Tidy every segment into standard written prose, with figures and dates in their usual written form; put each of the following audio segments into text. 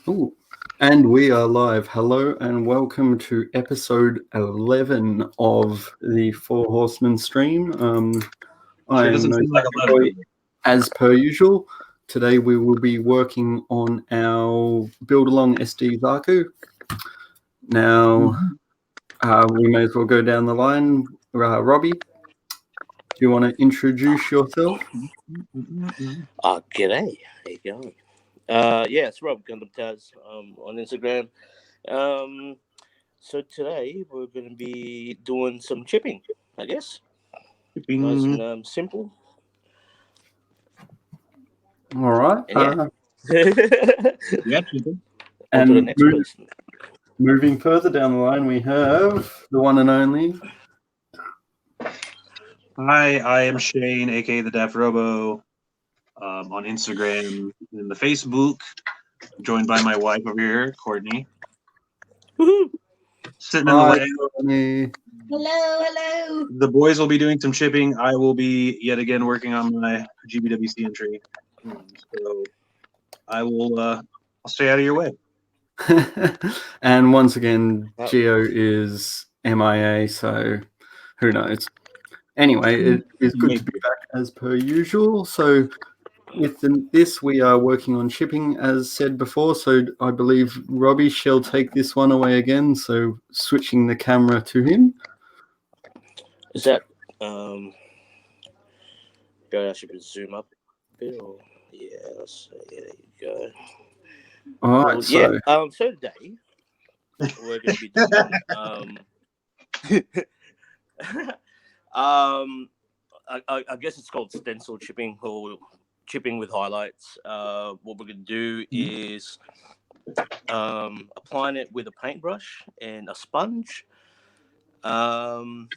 Ooh. And we are live. Hello and welcome to episode 11 of the Four Horsemen stream. I Sure am doesn't seem like Zaku 11. Boy, as per usual. Today we will be working on our build along SD Zaku. Now, we may as well go down the line. Robbie, do you want to introduce yourself? G'day. How you going? Yeah, it's Rob Gundam Tas on Instagram. Um, so today we're going to be doing some chipping, I guess. Nice and simple. All right. And Yeah, chicken. on to the And next person. moving further down the line, we have the one and only. Hi, I am Shane, aka the Daft Robo, on Instagram and the Facebook. I'm joined by my wife over here, Courtney. Woohoo! Sitting in the Hi, lane. Courtney. Hello. The boys will be doing some chipping. I will be yet again working on my GBWC entry. So I will. I'll stay out of your way. And once again, Geo is MIA, so who knows? Anyway, it is good to be back as per usual. So with this, we are working on shipping, as said before. So I believe Robbie shall take this one away again. So switching the camera to him. Is that I should zoom up a bit, or yeah, there you go. All right. So so today we're going to be doing I guess it's called stencil chipping or chipping with highlights. What we're going to do is applying it with a paintbrush and a sponge, and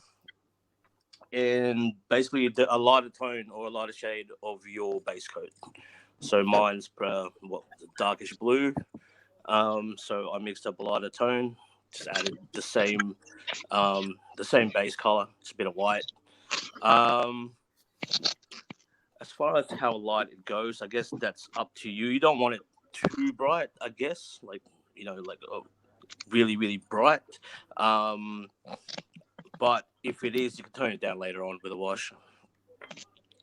basically a lighter tone or a lighter shade of your base coat. So mine's the darkish blue. So I mixed up a lighter tone, just added the same base color, just a bit of white. As far as how light it goes, I guess that's up to you. You don't want it too bright, I guess, like really, really bright. But if it is, you can tone it down later on with a wash.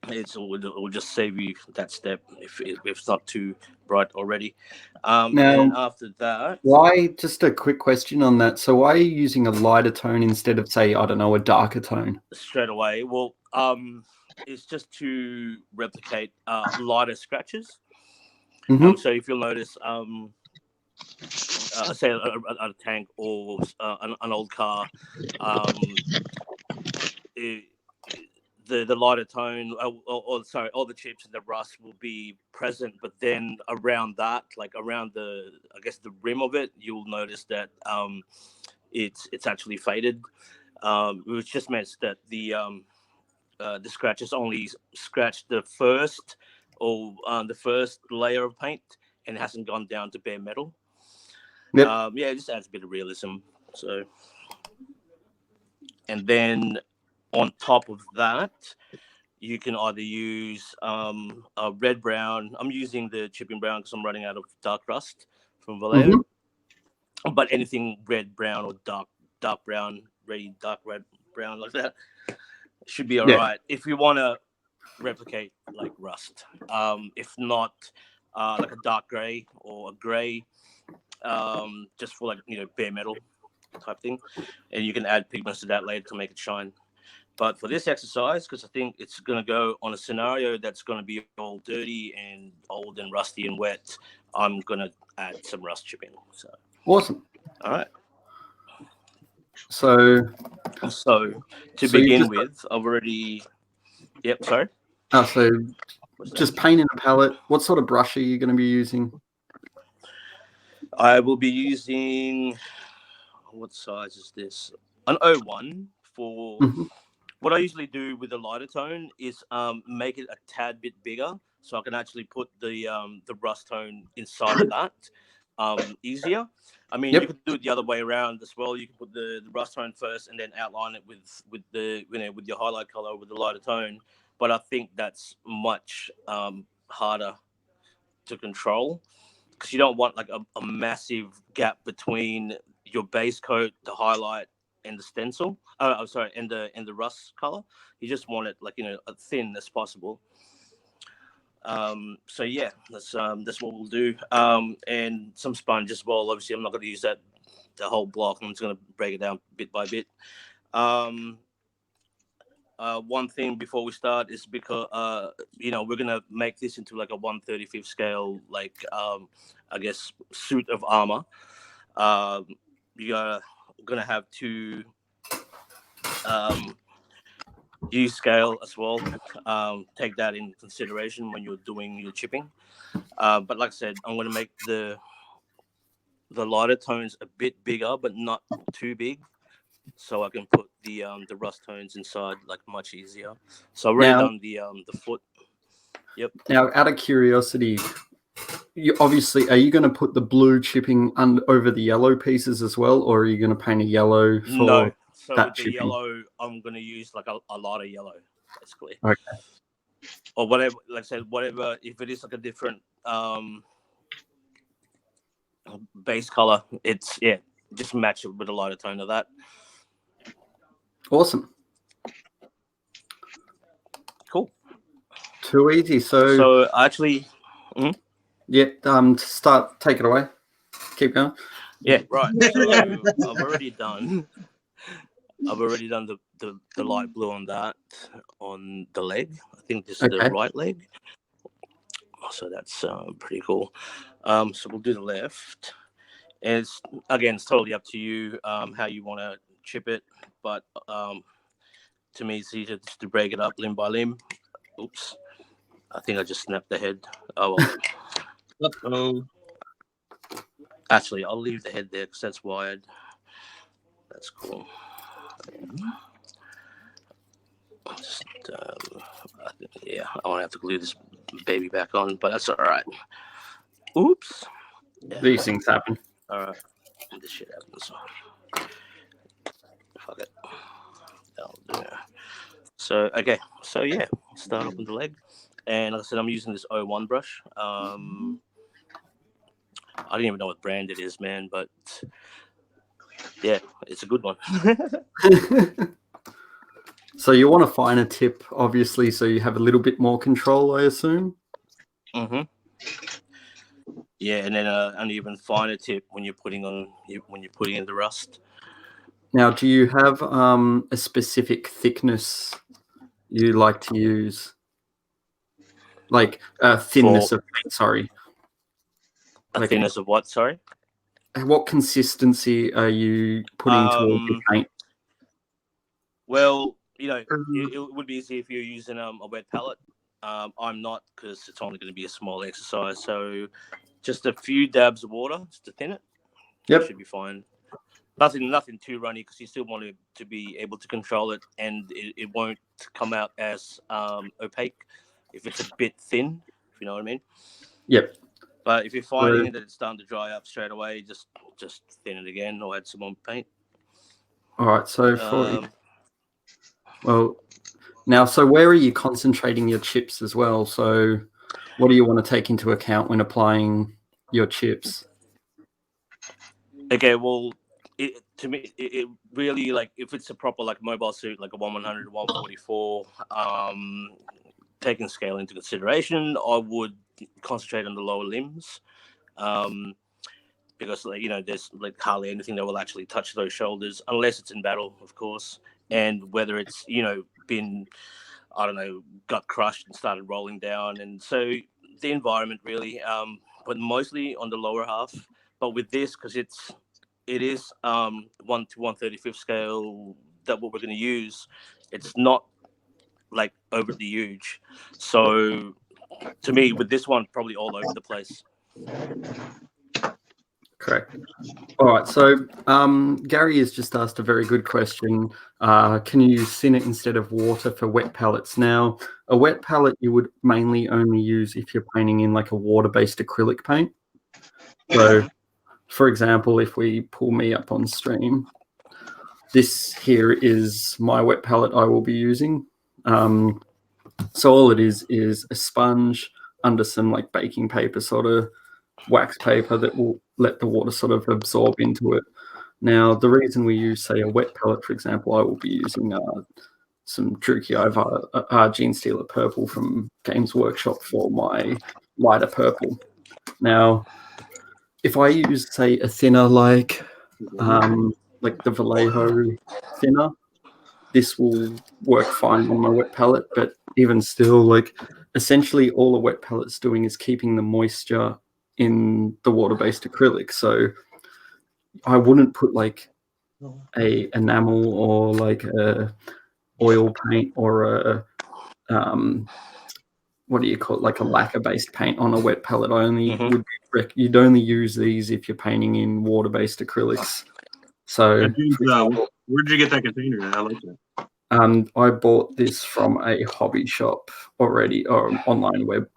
It will just save you that step if it's not too bright already. Now, and after that, why? Just a quick question on that. So, why are you using a lighter tone instead of, say, I don't know, a darker tone? straight away, well, it's just to replicate lighter scratches. Mm-hmm. So if you'll notice, say a tank or an old car, the lighter tone, sorry, all the chips and the rust will be present, but then around that, like around the rim of it, you'll notice that it's actually faded, which just means that the scratches only scratched the first layer of paint and hasn't gone down to bare metal. Yep. It just adds a bit of realism. So, and then on top of that, you can either use a red brown. I'm using the chipping brown because I'm running out of dark rust from Vallejo. Mm-hmm. But anything red, brown, or dark brown, really dark red, brown like that should be all right. If you want to replicate like rust, if not, like a dark gray or a gray, just for bare metal type thing, and you can add pigments to that later to make it shine. But for this exercise, because I think it's going to go on a scenario that's going to be all dirty and old and rusty and wet, I'm going to add some rust chipping. So awesome. All right. So to begin with, I've already. Yep. Sorry. So just painting a palette. What sort of brush are you going to be using? I will be using. What size is this? An 01 for. Mm-hmm. What I usually do with the lighter tone is make it a tad bit bigger, so I can actually put the rust tone inside of that easier. I mean, you could do it the other way around as well. You can put the rust tone first and then outline it with your highlight color with the lighter tone. But I think that's much harder to control because you don't want like a massive gap between your base coat, the highlight, and the stencil. I'm sorry, and the rust color. You just want it like as thin as possible. So yeah, that's what we'll do. And some sponge as well. Obviously, I'm not going to use the whole block. I'm just going to break it down bit by bit. One thing before we start is because we're gonna make this into like a 1/35 scale, like I guess suit of armor. You're gonna have to use scale as well. Take that in consideration when you're doing your chipping. But like I said, I'm gonna make the lighter tones a bit bigger, but not too big, so I can put the rust tones inside like much easier. So I've already done the foot. Yep. Now, out of curiosity, are you going to put the blue chipping over the yellow pieces as well, or are you going to paint a yellow for No. So that with the chipping? yellow, I'm going to use like a lot of yellow, basically. Okay. Or whatever, like I said, whatever. If it is like a different base color, just match it with a lighter tone of that. Awesome. Cool. Too easy. So actually, yeah. Take it away. Keep going. Yeah, right. So I've already done the light blue on that on the leg. I think this is the right leg. So that's pretty cool. So we'll do the left. And it's totally up to you how you want to chip it, but to me it's easier just to break it up limb by limb. Oops, I think I just snapped the head. Oh well. Uh-oh. Actually, I'll leave the head there because that's wired. That's cool. I won't have to glue this baby back on, but that's all right. Oops. Yeah. These things happen. All right. This shit happens. Fuck it. That'll do. So, okay. So, yeah. Start off with the leg. And like I said, I'm using this 01 brush. I don't even know what brand it is, man, but yeah, it's a good one. So you want to find a tip, obviously, so you have a little bit more control, I assume? Mm-hmm. Yeah, and then an even finer tip when you're putting in the rust. Now, do you have a specific thickness you like to use? Like thinness of paint, sorry. Thickness of what, sorry? What consistency are you putting towards the paint? Well, it would be easy if you're using a wet palette. I'm not, because it's only going to be a small exercise. So just a few dabs of water just to thin it. Yep. Should be fine. Nothing too runny, because you still want to be able to control it, and it won't come out as opaque if it's a bit thin, if you know what I mean. Yep. But if you're finding that it's starting to dry up straight away, just thin it again or add some more paint. All right. So so where are you concentrating your chips as well? So what do you want to take into account when applying your chips? Okay, well, to me, it really, like, if it's a proper like mobile suit, like a 1/100 to 144, taking scale into consideration, I would concentrate on the lower limbs, because there's like hardly anything that will actually touch those shoulders unless it's in battle, of course, and whether it's been, I don't know, got crushed and started rolling down, and so the environment really, but mostly on the lower half. But with this, because it is 1 to 1/35 scale that what we're going to use, it's not like overly huge. So to me, with this one, probably all over the place. Correct. All right. So Gary has just asked a very good question. Can you use thinner instead of water for wet palettes? Now, a wet palette you would mainly only use if you're painting in like a water-based acrylic paint. So, for example, if we pull me up on stream, this here is my wet palette I will be using. So all it is a sponge under some like baking paper sort of wax paper that will let the water sort of absorb into it. Now, the reason we use, say, a wet pellet, for example, I will be using some Drukgyal Gene Stealer Purple from Games Workshop for my lighter purple. Now, if I use, say, a thinner like the Vallejo thinner, this will work fine on my wet pellet. But even still, like, essentially all a wet pellet's doing is keeping the moisture in the water-based acrylic. So I wouldn't put like a enamel or like a oil paint or a what do you call it, like a lacquer-based paint on a wet pellet. I only you'd only use these if you're painting in water-based acrylics. So, where did you get that container? I like that. I bought this from a hobby shop already, or online web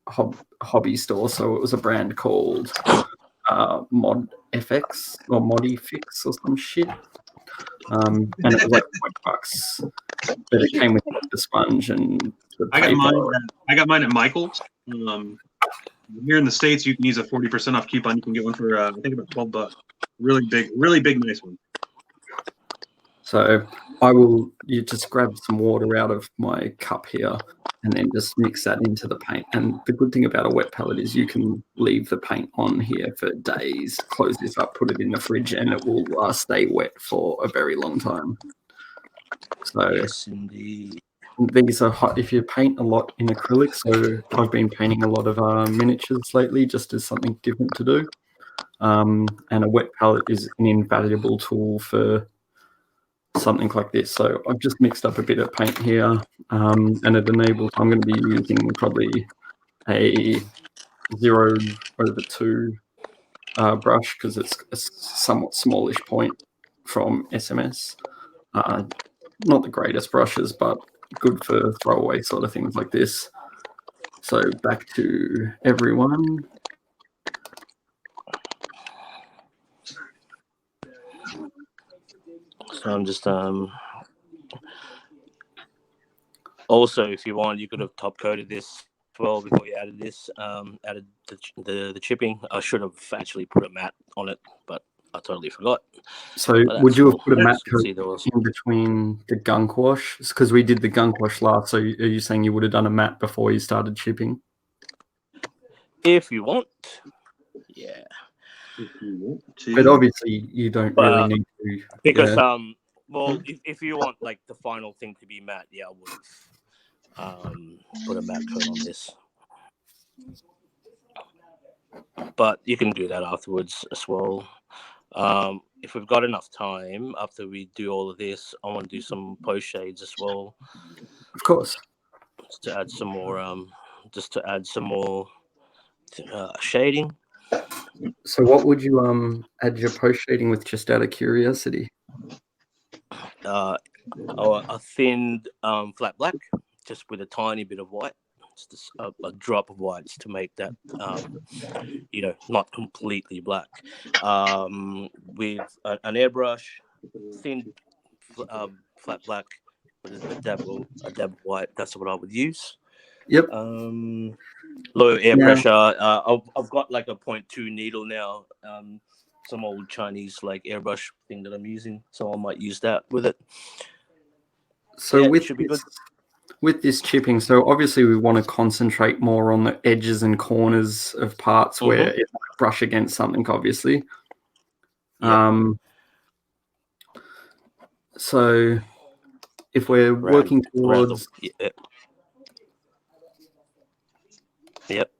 hobby store. So it was a brand called Mod FX or Modifix or some shit. And it was like $20, but it came with like the sponge and the paper. I got mine at Michael's. Here in the States, you can use a 40% off coupon. You can get one for I think about $12. Really big, nice one. So you just grab some water out of my cup here and then just mix that into the paint. And the good thing about a wet pellet is you can leave the paint on here for days, close this up, put it in the fridge, and it will stay wet for a very long time. So yes, indeed. These are hot if you paint a lot in acrylic. So I've been painting a lot of miniatures lately, just as something different to do. And a wet palette is an invaluable tool for something like this. So I've just mixed up a bit of paint here, and it enables. I'm going to be using probably a 0/2 brush because it's a somewhat smallish point from SMS. Not the greatest brushes, but good for throwaway sort of things like this. So back to everyone. So I'm just also, if you want, you could have top coated this as well before you added this. Added the chipping. I should have actually put a matte on it, but I totally forgot. So would you have put a matte coat in between the gunk wash? Because we did the gunk wash last. So are you saying you would have done a matte before you started chipping? If you want, yeah. But obviously you don't really need to. Because well, if you want like the final thing to be matte, yeah, I would have put a matte coat on this. But you can do that afterwards as well. If we've got enough time after we do all of this, I want to do some post shades as well. Of course. Just to add some more, shading. So what would you add your post shading with, just out of curiosity? A thin flat black, just with a tiny bit of white. Just a drop of whites to make that, not completely black. With an airbrush, thin flat black with a dab of white. That's what I would use. Yep. Low air pressure. I've got like a 0.2 needle now. Some old Chinese like airbrush thing that I'm using, so I might use that with it. So with this chipping, so obviously we want to concentrate more on the edges and corners of parts where it might brush against something, obviously. Yep. So if we're working towards... Yep.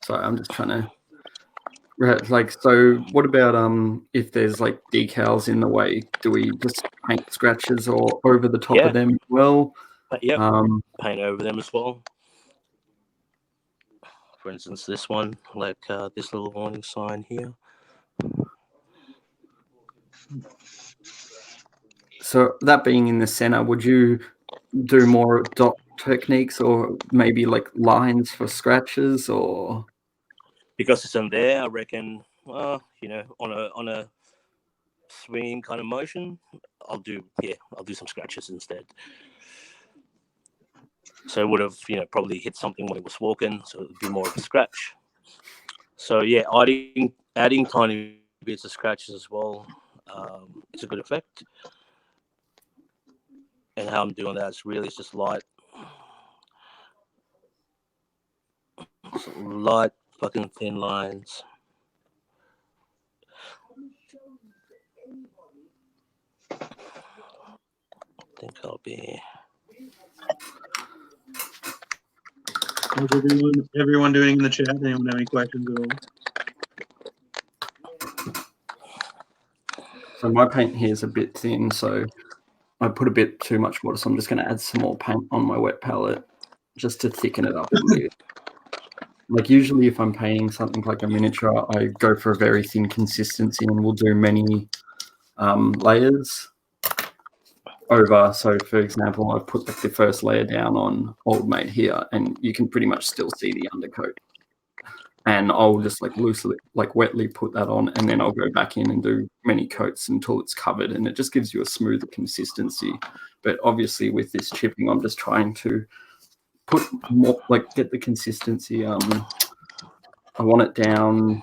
Sorry, I'm just trying to... so what about if there's like decals in the way? Do we just paint scratches or over the top of them as well? Yep. Paint over them as well. For instance, this one, like this little warning sign here. So that being in the center, would you do more dot techniques or maybe like lines for scratches, or? Because it's in there, I reckon, on a swinging kind of motion, I'll do some scratches instead. So it would have, probably hit something when it was walking, so it would be more of a scratch. So yeah, adding tiny bits of scratches as well. It's a good effect. And how I'm doing that is really it's just light fucking thin lines. I think I'll be. How's everyone doing in the chat? Anyone have any questions at all? So my paint here is a bit thin, so I put a bit too much water, so I'm just going to add some more paint on my wet palette just to thicken it up a bit. Like usually if I'm painting something like a miniature, I go for a very thin consistency and we'll do many layers over. So for example, I've put the first layer down on Old Mate here and you can pretty much still see the undercoat. And I'll just like loosely, like wetly put that on, and then I'll go back in and do many coats until it's covered, and it just gives you a smoother consistency. But obviously with this chipping, I'm just trying to put more, like get the consistency. I want it down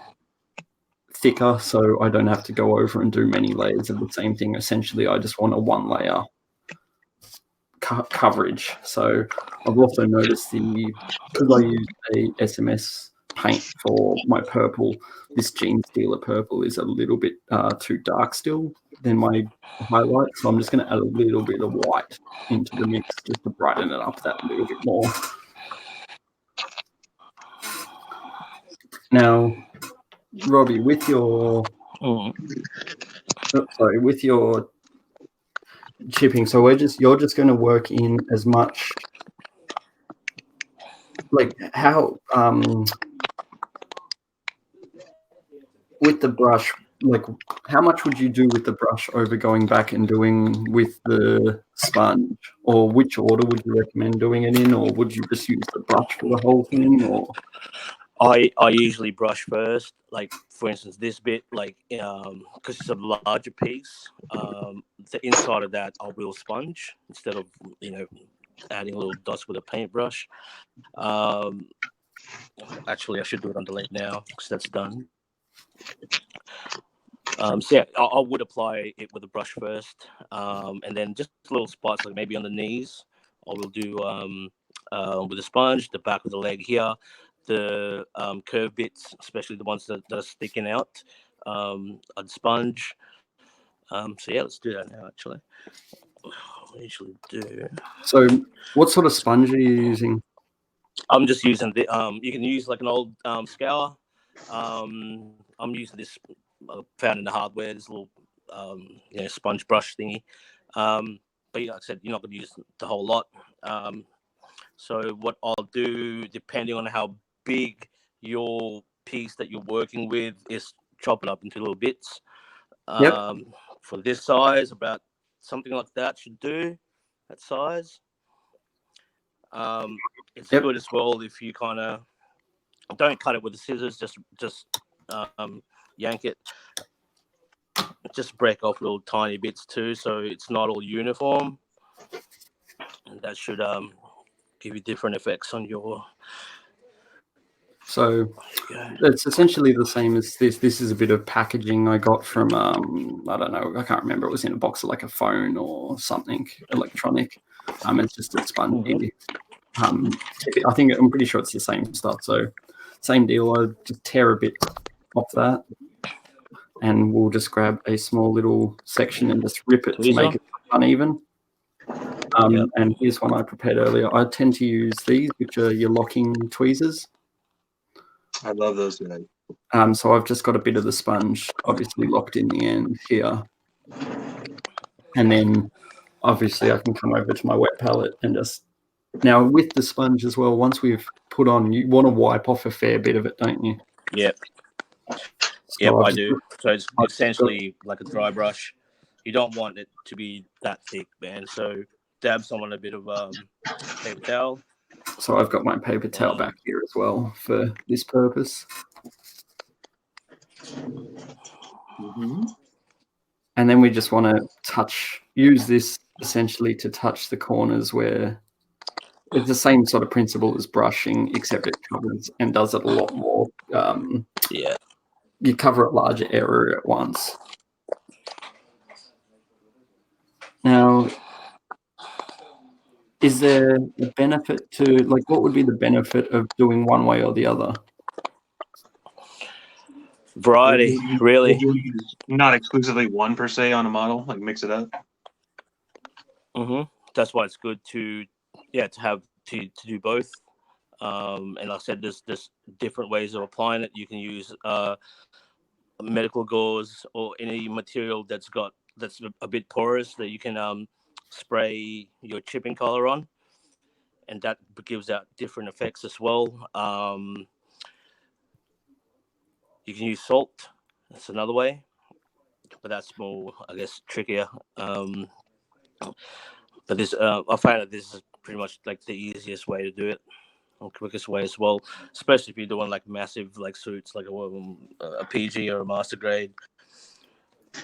thicker so I don't have to go over and do many layers of the same thing. Essentially, I just want a one layer coverage. So I've also noticed because I use a SMS paint for my purple, this Gene Stealer purple is a little bit too dark still than my highlight. So I'm just going to add a little bit of white into the mix just to brighten it up that little bit more. Now, Robbie, with your with your chipping, so you're just going to work in as much like how with the brush, like how much would you do with the brush over going back and doing with the sponge, or which order would you recommend doing it in, or would you just use the brush for the whole thing? Or I usually brush first, like for instance this bit, like because it's a larger piece, the inside of that I will sponge instead of adding little dots with a paintbrush. Actually I should do it on delete now because that's done. So yeah, I would apply it with a brush first, and then just little spots like maybe on the knees I will do with a sponge, the back of the leg here, the curved bits, especially the ones that are sticking out, I'd sponge. So yeah, let's do that now actually. I usually do. So what sort of sponge are you using? I'm just using the you can use like an old scour. I'm using this found in the hardware, this little sponge brush thingy. But like I said, you're not going to use the whole lot. So what I'll do, depending on how big your piece that you're working with, is chop it up into little bits. For this size, about something like that should do. That size. It's good as well if you kind of don't cut it with the scissors. Just yank it. Just break off little tiny bits too, so it's not all uniform. And that should give you different effects on your. So it's essentially the same as this. This is a bit of packaging I got from I don't know, I can't remember. It was in a box of like a phone or something electronic. It's just a spongy. I think I'm pretty sure it's the same stuff. So same deal. I just tear a bit off that, and we'll just grab a small little section and just rip it to make it uneven. And here's one I prepared earlier. I tend to use these, which are your locking tweezers. I love those guys. So I've just got a bit of the sponge obviously locked in the end here. And then obviously I can come over to my wet palette and just, now with the sponge as well, once we've put on, you want to wipe off a fair bit of it, don't you? Yep. So I do. So it's essentially like a dry brush. You don't want it to be that thick, man. So dab someone a bit of paper towel. So I've got my paper towel back here as well for this purpose. And then we just want to use this essentially to touch the corners where it's the same sort of principle as brushing, except it covers and does it a lot more. Yeah. You cover a larger area at once. Now, is there a benefit to, like, what would be the benefit of doing one way or the other? Variety, really. Not exclusively one per se on a model, like mix it up. That's why it's good to have to do both. And like I said, there's different ways of applying it. You can use medical gauze or any material that's a bit porous that you can spray your chipping color on, and that gives out different effects as well. You can use salt. That's another way, but that's more, I guess, trickier. But this, I find that this is pretty much like the easiest way to do it, or quickest way as well. Especially if you're doing like massive like suits, like a PG or a master grade.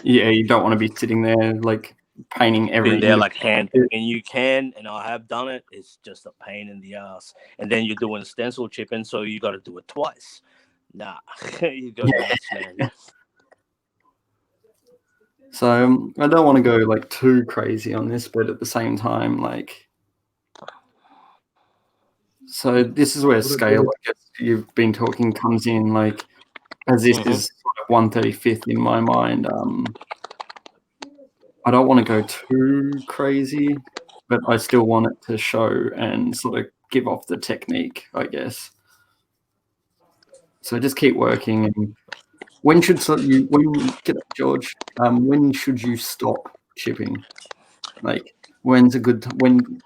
Yeah, you don't want to be sitting there like painting every. There like hand, and you can, and I have done it. It's just a pain in the ass. And then you're doing stencil chipping, so you got to do it twice. Nah, you go nuts, man. So I don't want to go like too crazy on this, but at the same time, like, so this is where scale, I guess you've been talking, comes in. Like, as this is sort of 1/35th in my mind, I don't want to go too crazy, but I still want it to show and sort of give off the technique, I guess. So just keep working. And when should get up, George? When should you stop chipping? Like, when's a good when?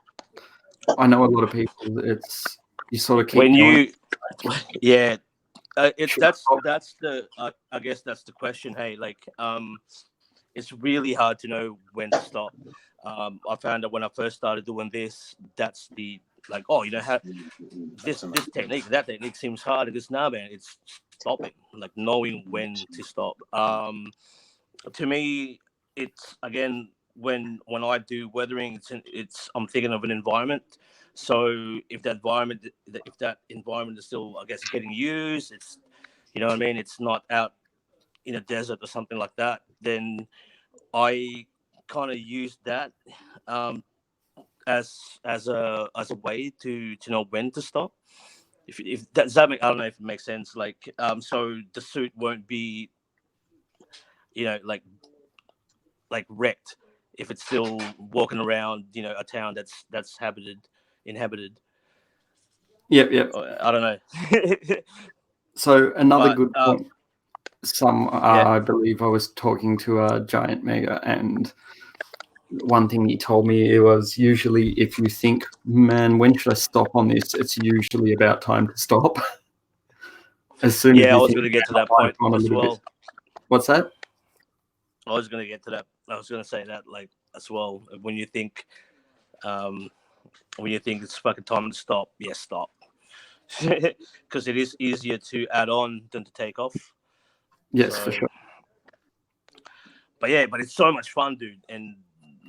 I know a lot of people. It's you sort of keep when going. That's the I guess that's the question. Hey, like it's really hard to know when to stop. I found that when I first started doing this, that's the like, oh, you know how this technique, that technique seems hard. It's nah, man, it's stopping, like knowing when to stop. To me, it's again when I do weathering, it's I'm thinking of an environment. So if that environment is still, I guess, getting used, it's, you know what I mean, it's not out in a desert or something like that, then I kind of use that as a way to know when to stop. If that, does that make, I don't know if it makes sense. Like so the suit won't be, you know, like wrecked if it's still walking around, you know, a town that's inhabited. Yep. I don't know. So another good point. Yeah. I believe I was talking to a Giant Mega, and one thing he told me, it was usually if you think, man, when should I stop on this? It's usually about time to stop. As soon as I you was think, going to get to that point as well. bit. What's that? I was going to get to that. I was going to say that, like, as well. When you think it's fucking time to stop, stop. Because it is easier to add on than to take off. Yes, for sure. But it's so much fun, dude. And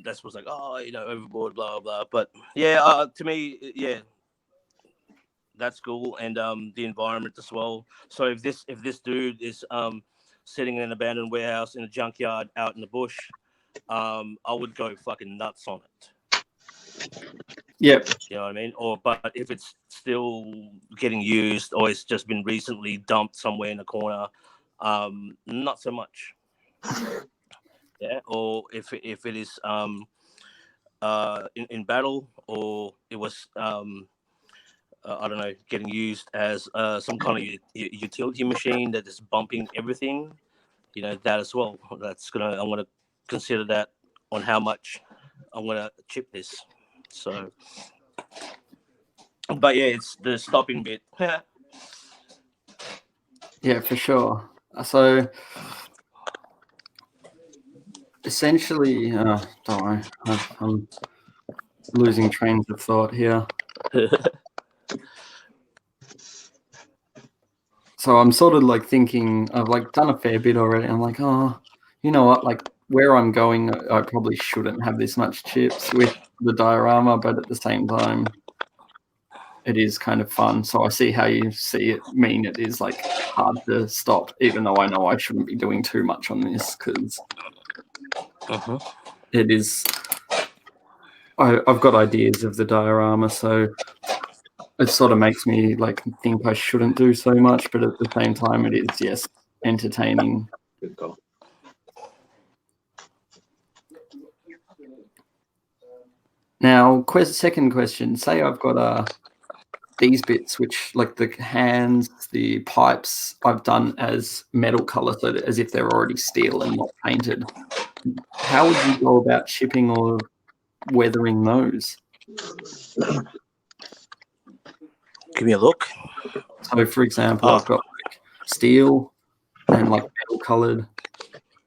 that's what's like, oh, you know, overboard, blah blah. But yeah, to me, that's cool. And the environment as well. So if this dude is sitting in an abandoned warehouse in a junkyard out in the bush, I would go fucking nuts on it. Yep. You know what I mean? But if it's still getting used, or it's just been recently dumped somewhere in a corner, not so much. Yeah. Or if it is in battle, or it was I don't know, getting used as some kind of utility machine that is bumping everything, you know, that as well. I'm gonna consider that on how much I'm gonna chip this. So, but yeah, it's the stopping bit. Yeah, for sure. So essentially, don't worry, I'm losing trains of thought here. So I'm sort of like thinking, I've like done a fair bit already. I'm like, oh, you know what? Like where I'm going, I probably shouldn't have this much chips with the diorama, but at the same time, it is kind of fun. So I see how you see it. Mean it is like hard to stop, even though I know I shouldn't be doing too much on this because it is. I've got ideas of the diorama, so it sort of makes me like think I shouldn't do so much, but at the same time, it is yes entertaining. Good call. Now, second question. Say I've got these bits, which like the hands, the pipes, I've done as metal color, so as if they're already steel and not painted. How would you go about chipping or weathering those? Give me a look. So, for example, I've got like steel and like metal colored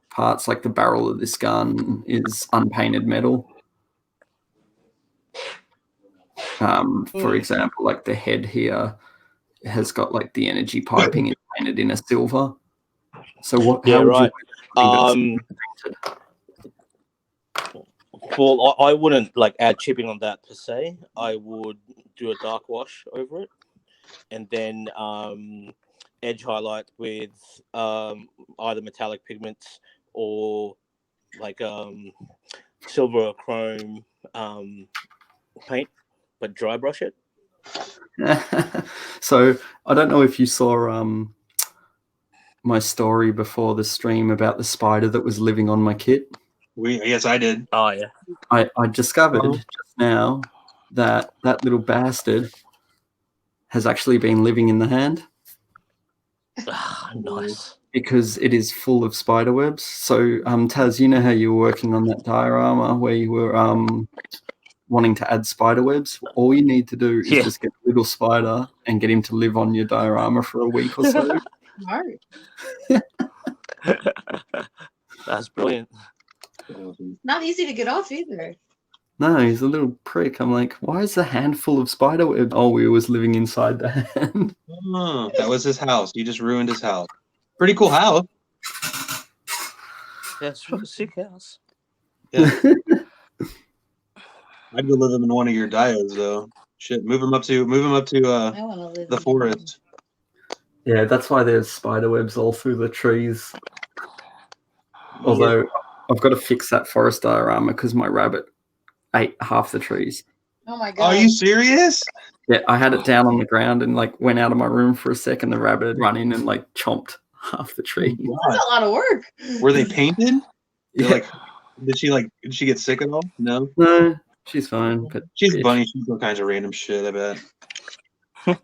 parts, like the barrel of this gun is unpainted metal. For example, like the head here has got like the energy piping is painted in a silver. So what? Yeah, how would right. you Well, I wouldn't like add chipping on that per se. I would do a dark wash over it, and then edge highlight with either metallic pigments or like silver or chrome paint, but dry brush it. So I don't know if you saw my story before the stream about the spider that was living on my kit. Yes, I did. Oh yeah. I discovered just now that little bastard has actually been living in the hand. Nice. Because it is full of spider webs. So, Taz, you know how you were working on that diorama where you were wanting to add spider webs? All you need to do is just get a little spider and get him to live on your diorama for a week or so. That's brilliant. Not easy to get off either. No, he's a little prick. I'm like, why is the hand full of spider webs? Oh, he was living inside the hand. Oh, that was his house. You just ruined his house. Pretty cool house. Yeah, it's a sick house. Yeah. I'd go live in one of your diodes though. Shit, move him up to the forest. Yeah, that's why there's spider webs all through the trees. Although I've got to fix that forest diorama because my rabbit ate half the trees. Oh my god! Are you serious? Yeah, I had it down on the ground and like went out of my room for a second. The rabbit had run in and like chomped half the tree. Oh, that's a lot of work. Were they painted? Yeah. Like, did she get sick at all? No. No, she's fine. But she's a bunny. She's all kinds of random shit, I bet.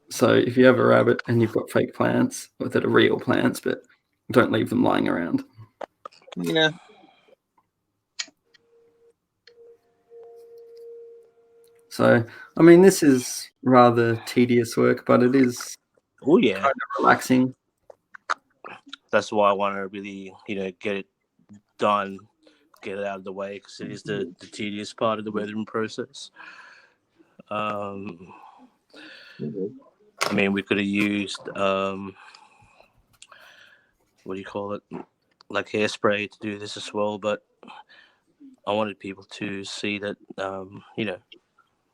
So if you have a rabbit and you've got fake plants, or that are real plants, but don't leave them lying around. Yeah. So, I mean, this is rather tedious work, but it is kind of relaxing. That's why I want to really, get it done, get it out of the way, because it is the tedious part of the weathering process. I mean, we could have used, what do you call it, like hairspray to do this as well, but I wanted people to see that,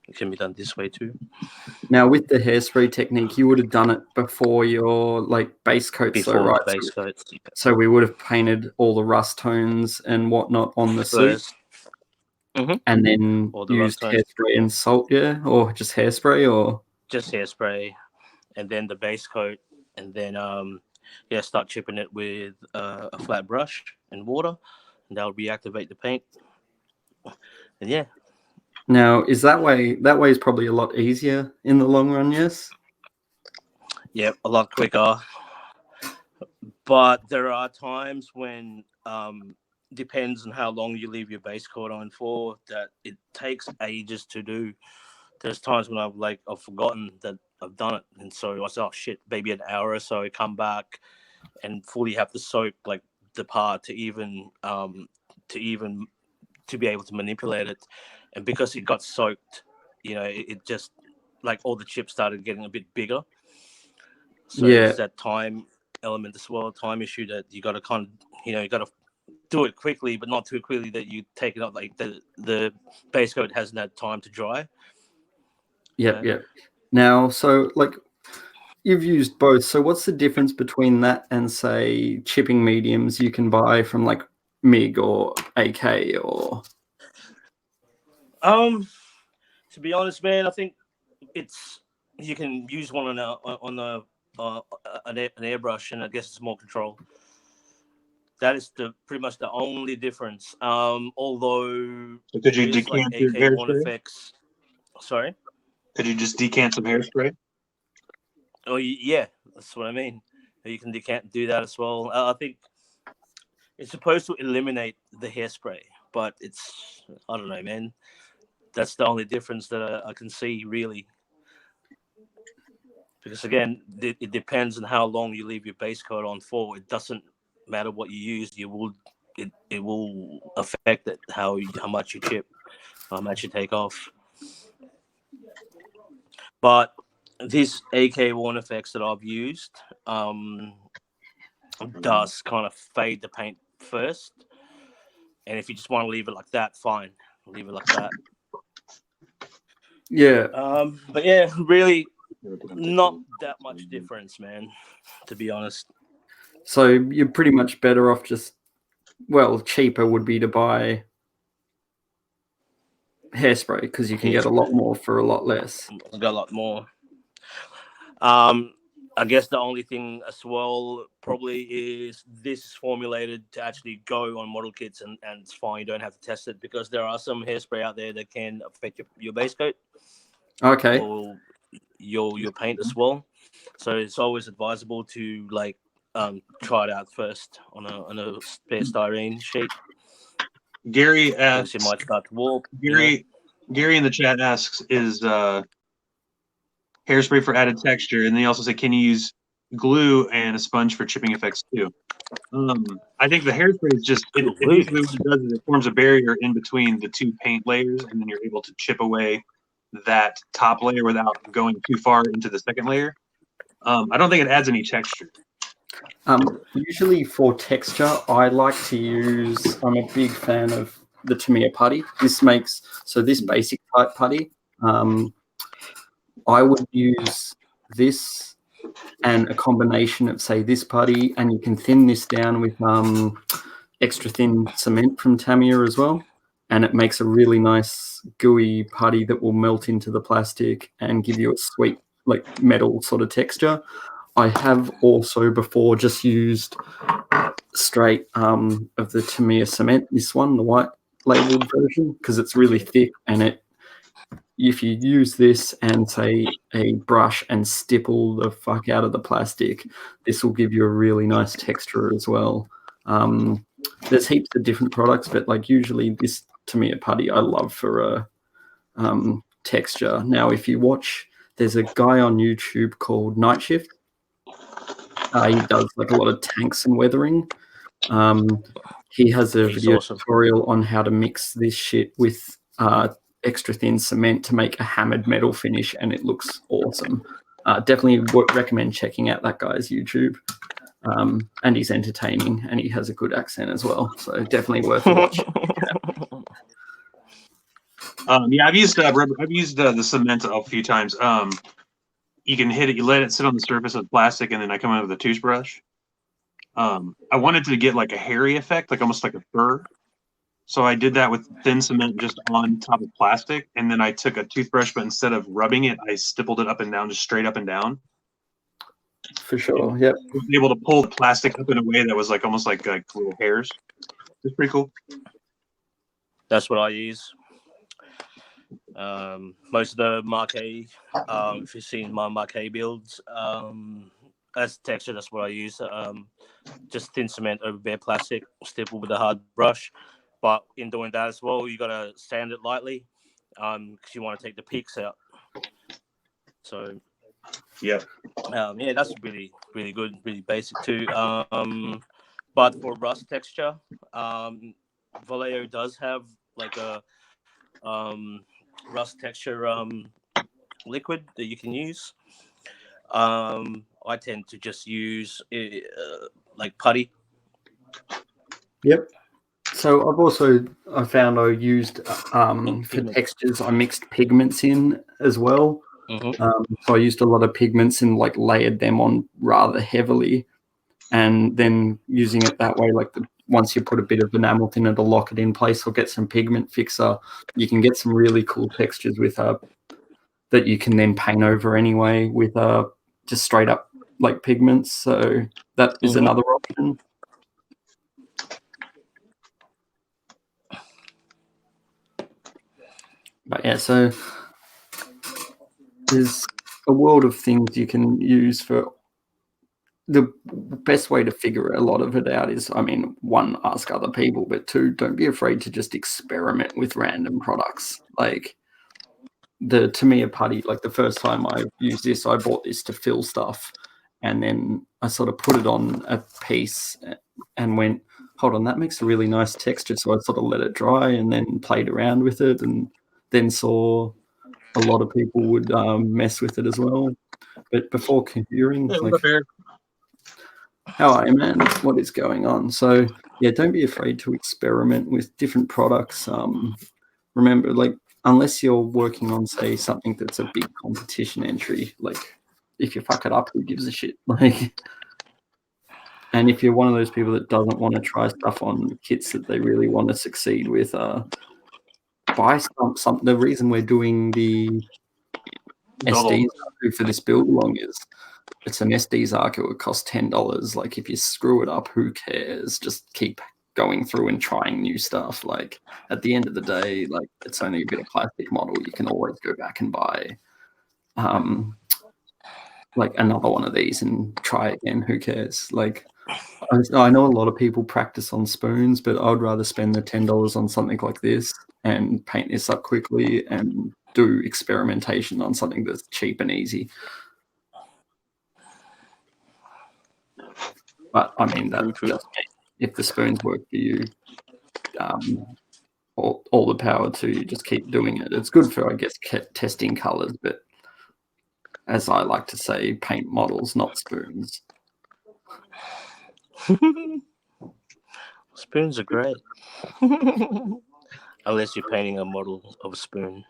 it can be done this way too. Now, with the hairspray technique, you would have done it before your base coats, before right? Base coats. Yeah. So we would have painted all the rust tones and whatnot on the suit, and then used hairspray and salt, or just hairspray, or just hairspray, and then the base coat, and then start chipping it with a flat brush and water, and that'll reactivate the paint. And yeah. Now, is that way is probably a lot easier in the long run, yes? Yep, a lot quicker. But there are times when, depends on how long you leave your base coat on for, that it takes ages to do. There's times when I've forgotten that I've done it. And so I say, oh shit, maybe an hour or so, I come back and fully have to soak the part to be able to manipulate it. And because it got soaked, it just all the chips started getting a bit bigger. So there's that time element as well, time issue that you got to you got to do it quickly, but not too quickly that you take it up. The base coat hasn't had time to dry. Yep, yep. Now, so like you've used both. So what's the difference between that and say chipping mediums you can buy from like MiG or AK or? To be honest, man, I think you can use one on an airbrush, and I guess it's more control. That is pretty much the only difference. Although So could you there is like decant your AK1 hairspray? effects. Sorry. Could you just decant some hairspray? Oh yeah, that's what I mean. You can do that as well. I think it's supposed to eliminate the hairspray, but I don't know, man. That's the only difference that I can see, really. Because again, it depends on how long you leave your base coat on for. It doesn't matter what you use. It will affect it how much you chip, how much you take off. But this AK1 effects that I've used does kind of fade the paint first, and if you just want to leave it like that, fine, leave it like that. Yeah. But yeah, really, not that much difference, man. To be honest. So you're pretty much better off just, well, cheaper would be to buy hairspray because you can get a lot more for a lot less. I got a lot more. I guess the only thing as well probably is this is formulated to actually go on model kits, and it's fine. You don't have to test it because there are some hairspray out there that can affect your base coat. Okay. Or your paint as well. So it's always advisable to like try it out first on a spare styrene sheet. Gary asks. Because it might start to warp. Gary in the chat asks, is hairspray for added texture, and they also say, can you use glue and a sponge for chipping effects too? I think the hairspray is just it basically what it does is it forms a barrier in between the two paint layers, and then you're able to chip away that top layer without going too far into the second layer. I don't think it adds any texture. Usually for texture, I like to use. I'm a big fan of the Tamiya putty. This basic type putty. I would use this and a combination of, say, this putty, and you can thin this down with extra thin cement from Tamiya as well, and it makes a really nice gooey putty that will melt into the plastic and give you a sweet, like, metal sort of texture. I have also before just used straight of the Tamiya cement, this one, the white labeled version, because it's really thick, and if you use this and say a brush and stipple the fuck out of the plastic, this will give you a really nice texture as well. There's heaps of different products, but like usually this Tamiya putty I love for texture. Now, if you watch, there's a guy on YouTube called Night Shift. He does like a lot of tanks and weathering. He has a video tutorial on how to mix this shit with extra thin cement to make a hammered metal finish, and it looks awesome. Definitely recommend checking out that guy's YouTube. And he's entertaining, and he has a good accent as well. So definitely worth a watch. Yeah, I've used the cement a few times. You can hit it, you let it sit on the surface of plastic, and then I come out with a toothbrush. I wanted to get like a hairy effect, like almost like a fur. So I did that with thin cement just on top of plastic, and then I took a toothbrush, but instead of rubbing it, I stippled it up and down, just straight up and down. For sure, yep. I was able to pull the plastic up in a way that was like almost like little hairs. It's pretty cool. That's what I use. Most of the Marquee, if you've seen my Marquee builds, as texture, that's what I use. Just thin cement over bare plastic, stipple with a hard brush. But in doing that as well, you gotta sand it lightly, because you want to take the peaks out. So, yeah, that's really, really good, really basic too. But for rust texture, Vallejo does have like a rust texture liquid that you can use. I tend to just use like putty. Yep. So I found I used for textures, I mixed pigments in as well. So I used a lot of pigments and like layered them on rather heavily, and then using it that way, like once you put a bit of enamel thinner to lock it in place or get some pigment fixer, you can get some really cool textures with that you can then paint over anyway with just straight up like pigments. So that is another option. But yeah, so there's a world of things you can use for. The best way to figure a lot of it out is, I mean, one, ask other people, but two, don't be afraid to just experiment with random products. Like to me, a putty, like the first time I used this, I bought this to fill stuff, and then I sort of put it on a piece and went, hold on, that makes a really nice texture. So I sort of let it dry and then played around with it, and then saw a lot of people would mess with it as well. But before comparing, like, how are you, man? What is going on? So yeah, don't be afraid to experiment with different products. Remember, like, unless you're working on, say, something that's a big competition entry, like if you fuck it up, who gives a shit? Like, and if you're one of those people that doesn't want to try stuff on kits that they really want to succeed with, buy some. The reason we're doing the SD for this build along is it's an SD Zaku. It costs $10. Like, if you screw it up, who cares? Just keep going through and trying new stuff. Like, at the end of the day, like, it's only a bit of plastic model. You can always go back and buy like another one of these and try again. Who cares? Like, I know a lot of people practice on spoons, but I'd rather spend the $10 on something like this and paint this up quickly and do experimentation on something that's cheap and easy. But I mean, that's just me. If the spoons work for you, all the power to you. Just keep doing it. It's good for, I guess, testing colors, but as I like to say, paint models, not spoons. Spoons are great. Unless you're painting a model of a spoon.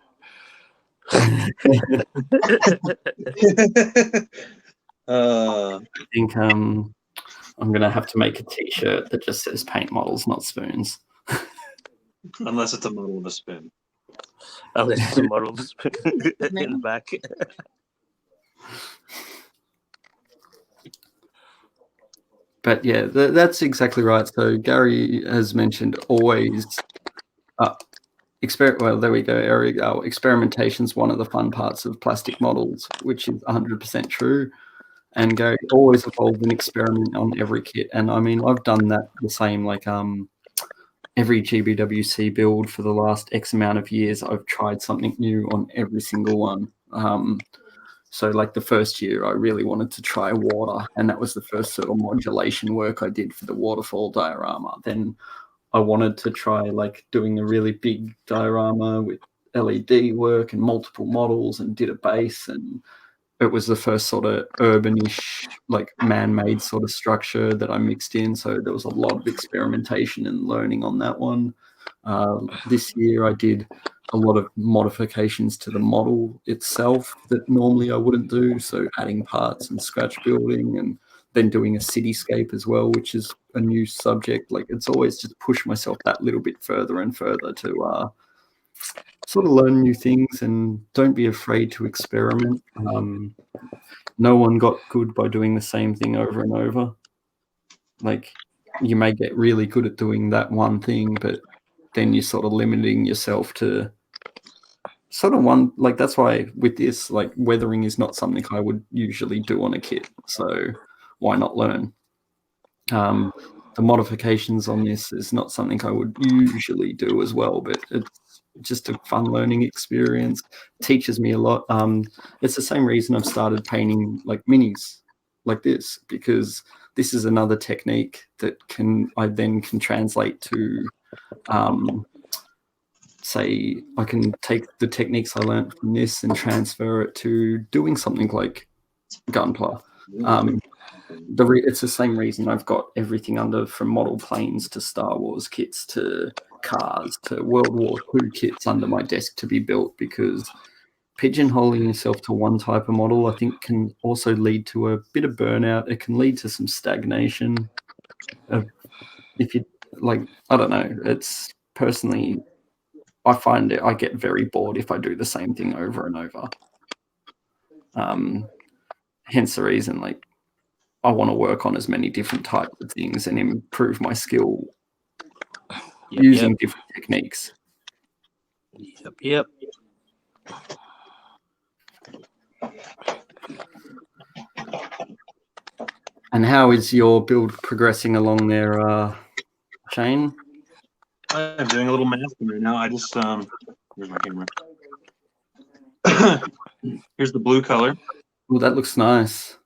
I think I'm going to have to make a t-shirt that just says paint models, not spoons. Unless it's a model of a spoon. Unless it's a model of a spoon in the back. But yeah, that's exactly right. So Gary has mentioned always well, there we go, Eric. Experimentation's one of the fun parts of plastic models, which is 100% true. And Gary always evolve and experiment on every kit. And I mean, I've done that the same, like every GBWC build for the last X amount of years, I've tried something new on every single one. So like the first year, I really wanted to try water, and that was the first sort of modulation work I did for the waterfall diorama. Then I wanted to try like doing a really big diorama with LED work and multiple models, and did a base, and it was the first sort of urbanish, like man-made sort of structure that I mixed in. So there was a lot of experimentation and learning on that one. This year I did a lot of modifications to the model itself that normally I wouldn't do. So adding parts and scratch building, and then doing a cityscape as well, which is a new subject. Like, it's always just push myself that little bit further and further to sort of learn new things, and don't be afraid to experiment. No one got good by doing the same thing over and over. Like, you may get really good at doing that one thing, but then you're sort of limiting yourself to sort of one, like, that's why with this, like, weathering is not something I would usually do on a kit. So why not learn? The modifications on this is not something I would usually do as well, but it's just a fun learning experience. It teaches me a lot. It's the same reason I've started painting like minis like this, because this is another technique that I then can translate to say I can take the techniques I learned from this and transfer it to doing something like Gunpla. It's the same reason I've got everything under, from model planes to Star Wars kits to cars to World War II kits under my desk to be built, because pigeonholing yourself to one type of model, I think, can also lead to a bit of burnout. It can lead to some stagnation. If you like, I don't know. It's personally, I find I get very bored if I do the same thing over and over. Hence the reason, like, I want to work on as many different types of things and improve my skill using different techniques. Yep. And how is your build progressing along there, Shane? I'm doing a little masking right now. I just here's my camera. Here's the blue color. Well, that looks nice.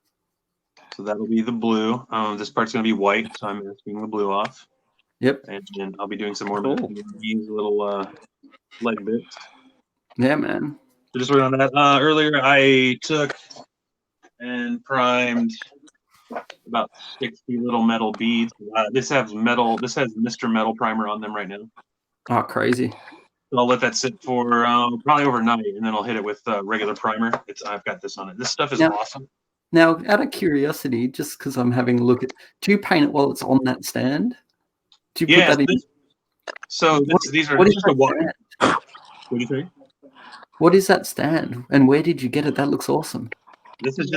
So that'll be the blue. This part's gonna be white, so I'm masking the blue off. Yep. And then I'll be doing some more masking of these little leg bits. Yeah, man. So just working on that. Earlier I took and primed about 60 little metal beads. This has Mr. Metal primer on them right now. Oh, crazy. So I'll let that sit for probably overnight, and then I'll hit it with regular primer. I've got this on it. This stuff is awesome. Now, out of curiosity, just because I'm having a look at, do you paint it while it's on that stand? Do you put that in? These are just a water. What do you say? What is that stand, and where did you get it? That looks awesome. This is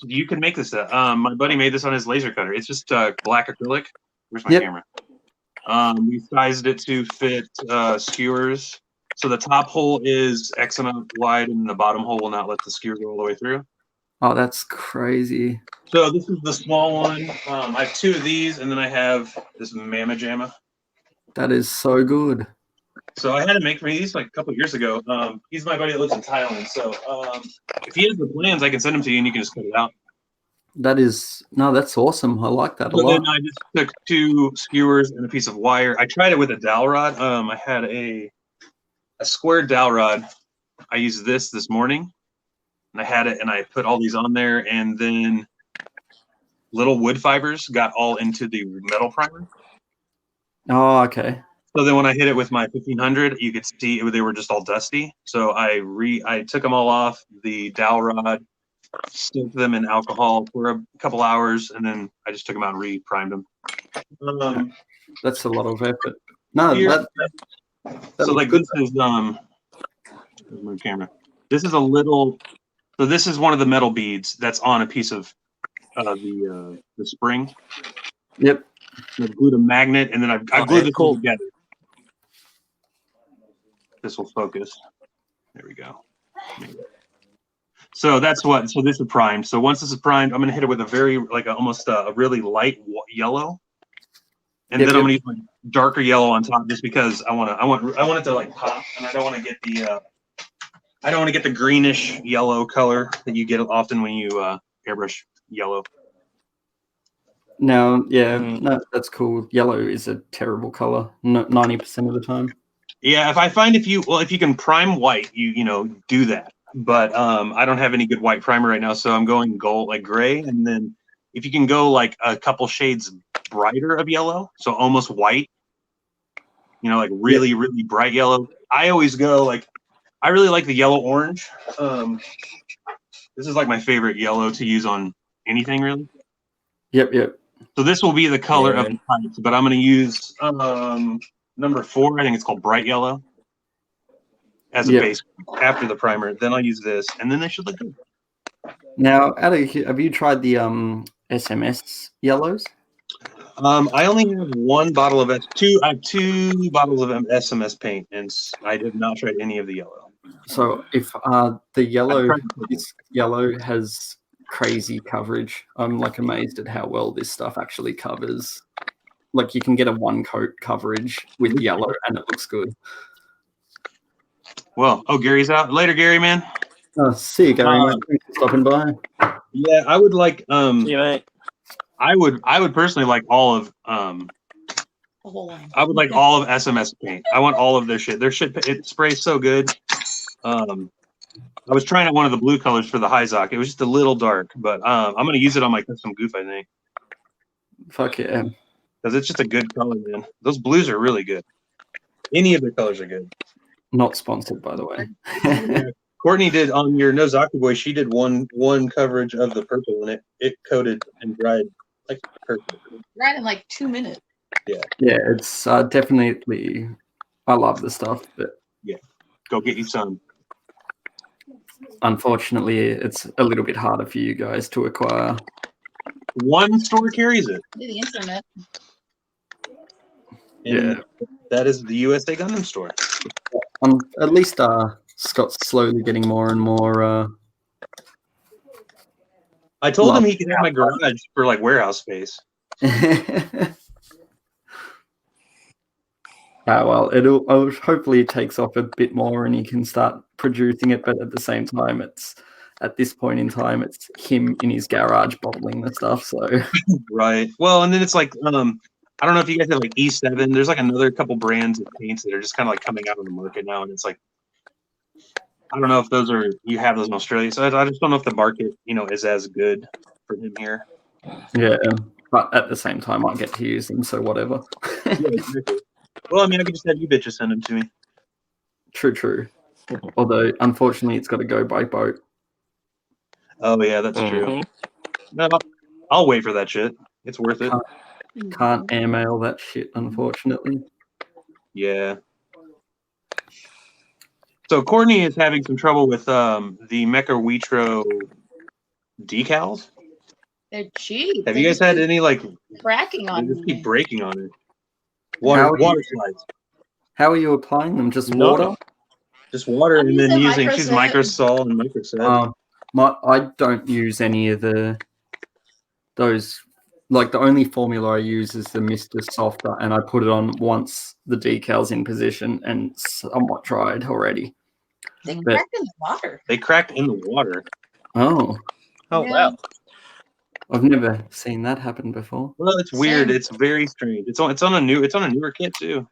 you can make this. My buddy made this on his laser cutter. It's just black acrylic. Where's my camera? We sized it to fit skewers. So the top hole is X amount wide, and the bottom hole will not let the skewer go all the way through. Oh, that's crazy. So this is the small one. I have two of these, and then I have this Mama Jamma. That is so good. So I had to make these like a couple of years ago. He's my buddy that lives in Thailand. So if he has the plans, I can send them to you, and you can just cut it out. That's awesome. I like that a lot. Then I just took two skewers and a piece of wire. I tried it with a dowel rod. I had a square dowel rod. I used this morning, and I had it, and I put all these on there, and then little wood fibers got all into the metal primer. Oh, okay. So then when I hit it with my 1500, you could see they were just all dusty. So I took them all off the dowel rod, soaked them in alcohol for a couple hours, and then I just took them out and re-primed them. That's a lot of effort. No, so like this is my camera. This is a little. So this is one of the metal beads that's on a piece of the spring. Yep. I've glued a magnet, and then I've glued this all together. This will focus. There we go. So that's what. So this is primed. So once this is primed, I'm going to hit it with a very almost a really light yellow, and then I'm going to use like darker yellow on top, just because I want it to like pop, and I don't want to get the greenish yellow color that you get often when you airbrush yellow. No, no, that's cool. Yellow is a terrible color 90% of the time. Yeah, if you can prime white, you do that. But I don't have any good white primer right now, so I'm going gold, like gray, and then if you can go like a couple shades brighter of yellow, so almost white, like really really bright yellow. I always go like, I really like the yellow orange. This is like my favorite yellow to use on anything really. Yep. So this will be the color of the pipes, but I'm going to use number 4. I think it's called bright yellow as a base after the primer. Then I'll use this, and then they should look good. Now, have you tried the SMS yellows? I only have one bottle of two. I have 2 bottles of SMS paint, and I did not try any of the yellow. So if the yellow has crazy coverage, I'm like amazed at how well this stuff actually covers. Like you can get a 1-coat coverage with yellow, and it looks good. Well, Gary's out. Later, Gary, man. See you, Gary. Thanks for stopping by. Yeah, I would like. See you, mate. I would personally like all of. I would like all of SMS paint. I want all of their shit. Their shit, it sprays so good. I was trying out one of the blue colors for the Hyzok. It was just a little dark, but I'm going to use it on my custom goof, I think. Fuck yeah. Because it's just a good color, man. Those blues are really good. Any of the colors are good. Not sponsored, by the way. Yeah. Courtney did on your No Zaku Boy. She did one coverage of the purple, and it coated and dried like perfect. Right in like 2 minutes. Yeah. Yeah, it's definitely. I love the stuff, but Yeah. Go get you some. unfortunately, it's a little bit harder for you guys to acquire. One store carries it. The internet. And that is the USA Gundam store. At least Scott's slowly getting more and more. I told him he could have my garage for like warehouse space. Well, hopefully it takes off a bit more and he can start producing it. But at the same time, at this point in time, it's him in his garage bottling the stuff. So right. Well, and then it's like I don't know if you guys have like E7. There's like another couple brands of paints that are just kind of like coming out on the market now, and it's like I don't know if you have those in Australia. So I just don't know if the market is as good for him here. Yeah, but at the same time, I get to use them, so whatever. Yeah, exactly. Well, I mean, I could just have you bitches send them to me. True. Although, unfortunately, it's got to go by boat. Oh yeah, that's true. No, I'll wait for that shit. It's worth it. Can't airmail that shit, unfortunately. Yeah. So Courtney is having some trouble with the Mecha Witro decals. They're cheap. Have you guys had any like cracking on they just me? keep breaking on it? Water slides. How are you applying them? Just water? Just water, and then choose microsol microsol and microset. I don't use any of those. Like the only formula I use is the Mr. Softer, and I put it on once the decal's in position and somewhat dried already. They cracked in the water. They cracked in the water. Oh. Wow. I've never seen that happen before. Well, it's weird. It's very strange. It's on a newer kit too.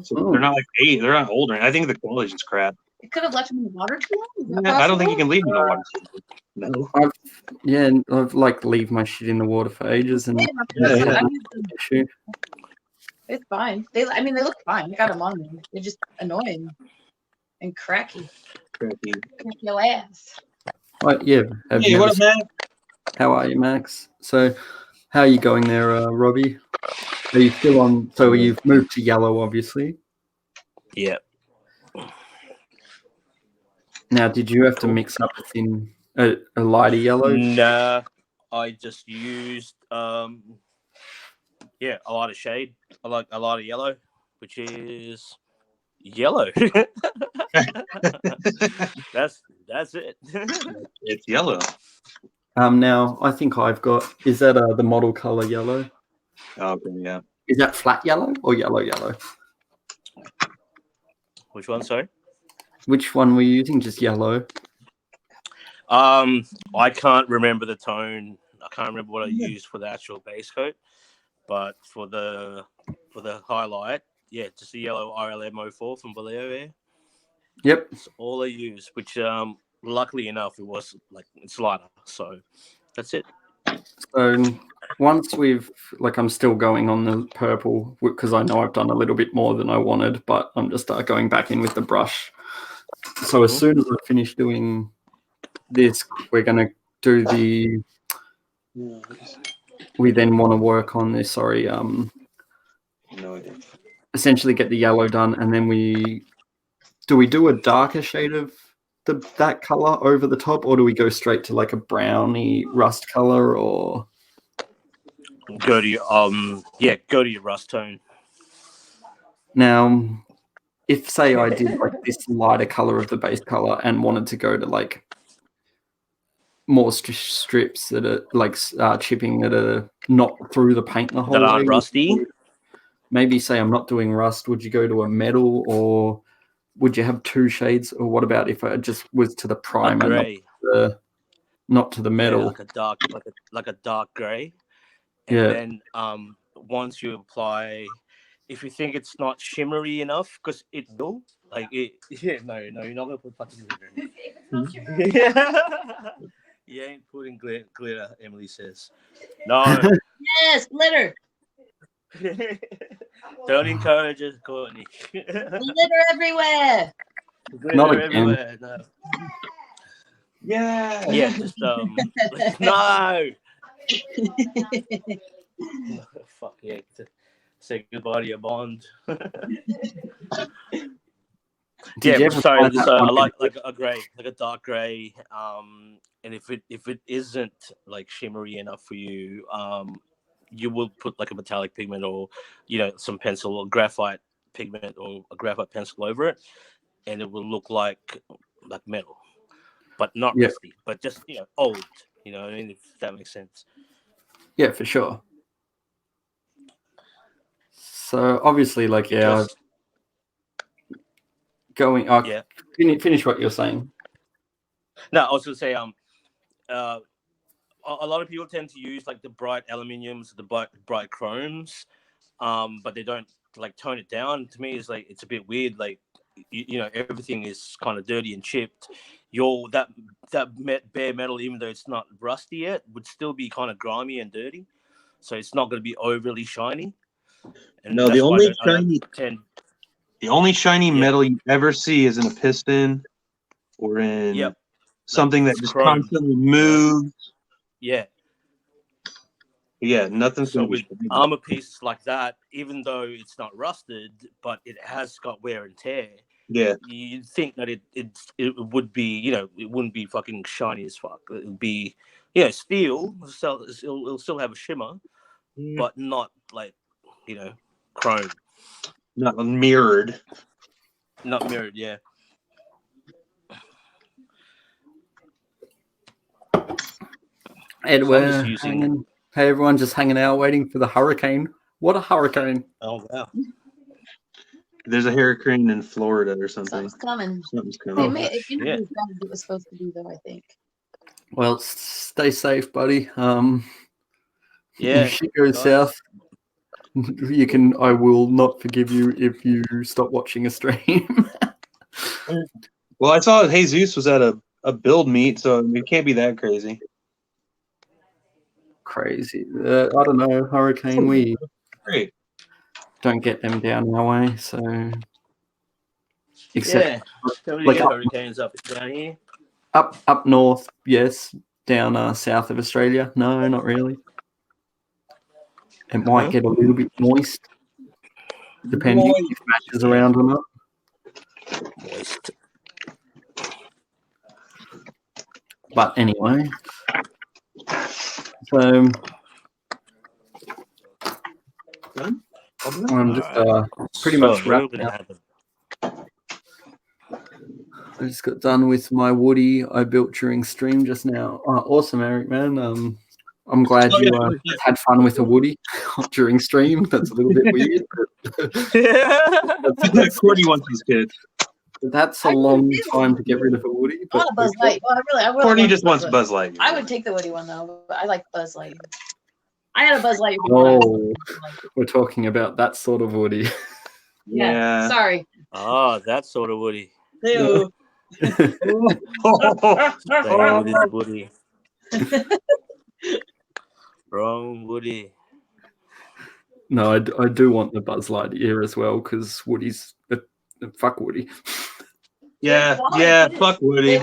So they're not like they're not older. I think the quality's just crap. It could have left them in the water too long. I don't think you can leave them in the water. No. I've like leave my shit in the water for ages, and it's fine. They look fine. I got them on there. They're just annoying and cracky. Crack your ass. Yeah. Hey, what up, man? How are you, Max? So, how are you going there, Robbie? Are you still on? So you've moved to yellow, obviously. Yeah. Now, did you have to mix up in a lighter yellow? Nah, I just used a lot of shade. I like a lot of yellow, which is yellow. That's it. It's yellow. Now I think I've got. Is that the model color yellow? Okay, yeah. Is that flat yellow or yellow? Which one? Sorry. Which one were you using? Just yellow. I can't remember the tone. I can't remember what I used for the actual base coat, but for the highlight, just the yellow RLM04 from Vallejo there. Yep. That's all I use, which luckily enough it was it's lighter, so that's it. So once I'm still going on the purple because I know I've done a little bit more than I wanted, but I'm just going back in with the brush. So as soon as I finish doing this, we're going to do we then want to work on this, essentially get the yellow done, and then do we do a darker shade of that color over the top, or do we go straight to like a browny rust color, or go to your rust tone. Now if say I did like this lighter color of the base color and wanted to go to like more strips that are like chipping that are not through the paint the whole way, that aren't rusty, maybe say I'm not doing rust, would you go to a metal, or would you have two shades, or what about if I just was to the primer, not to the metal, like a dark gray, and then once you apply, if you think it's not shimmery enough, because it will, you're not gonna put fucking glitter in it. You ain't putting glitter, Emily says. No. Yes, glitter. Don't encourage it, Courtney. Glitter everywhere. Glitter Not again. everywhere. No. Yeah. Yeah, just no. Fuck yeah. Say goodbye to your bond. Did you ever sorry. find that So I one- like a grey, like a dark grey. And if it isn't like shimmery enough for you, you will put like a metallic pigment or some pencil or graphite pigment or a graphite pencil over it, and it will look like metal, but not Yeah. rusty, but just old. You know what I mean? If that makes sense. Yeah, for sure. So obviously, like, yeah, Just- going. Yeah. Finish what you're saying. No, I was gonna say a lot of people tend to use like the bright aluminiums, the bright chromes, but they don't like tone it down. To me, it's a bit weird. Like everything is kind of dirty and chipped. That bare metal, even though it's not rusty yet, would still be kind of grimy and dirty. So it's not going to be overly shiny. And No, the that's why only I don't shiny tend. the only shiny metal you ever see is in a piston or in something that just chrome. constantly moves. Yeah. Yeah, nothing's So gonna with be armor pieces like that, even though it's not rusted, but it has got wear and tear. Yeah. You'd think that it would be, it wouldn't be fucking shiny as fuck. It would be, steel. It'll still have a shimmer, but not like, chrome. Not mirrored. Not mirrored, yeah. Ed, So I'm we're just using- hanging. Hey, everyone, just hanging out, waiting for the hurricane. What a hurricane! Oh wow. There's a hurricane in Florida or something. Something's coming. Something's They coming. made it shit. as bad as it was supposed to be, though. I think. Well, stay safe, buddy. Yeah. If shit goes guys. south, I will not forgive you if you stop watching a stream. Well, I saw Jesus was at a build meet, so it can't be that crazy. Crazy. I don't know. Hurricane, we Great. don't get them down our way, so except Don't like get up, hurricanes up down here. up north, yes. Down south of Australia, no, not really. It might get a little bit moist, depending if matches around or not. Moist. But anyway, so I'm just pretty much wrapping up. I just got done with my Woody I built during stream just now. Oh, awesome, Eric, man. I'm glad you had fun with a Woody during stream. That's a little bit weird. That's Courtney wants his kids. That's a long time to get rid of a Woody. I want a Buzz Light. Well, I really Courtney want just wants Buzz Light. I would take the Woody one though. But I like Buzz Light. I had a Buzz Light. Before. Oh, we're talking about that sort of Woody. Yeah. Sorry. Oh, that sort of Woody. Ew. Stay with this Woody. Wrong Woody. No, I do want the Buzz Lightyear as well because Woody's fuck Woody. Yeah, fuck Woody.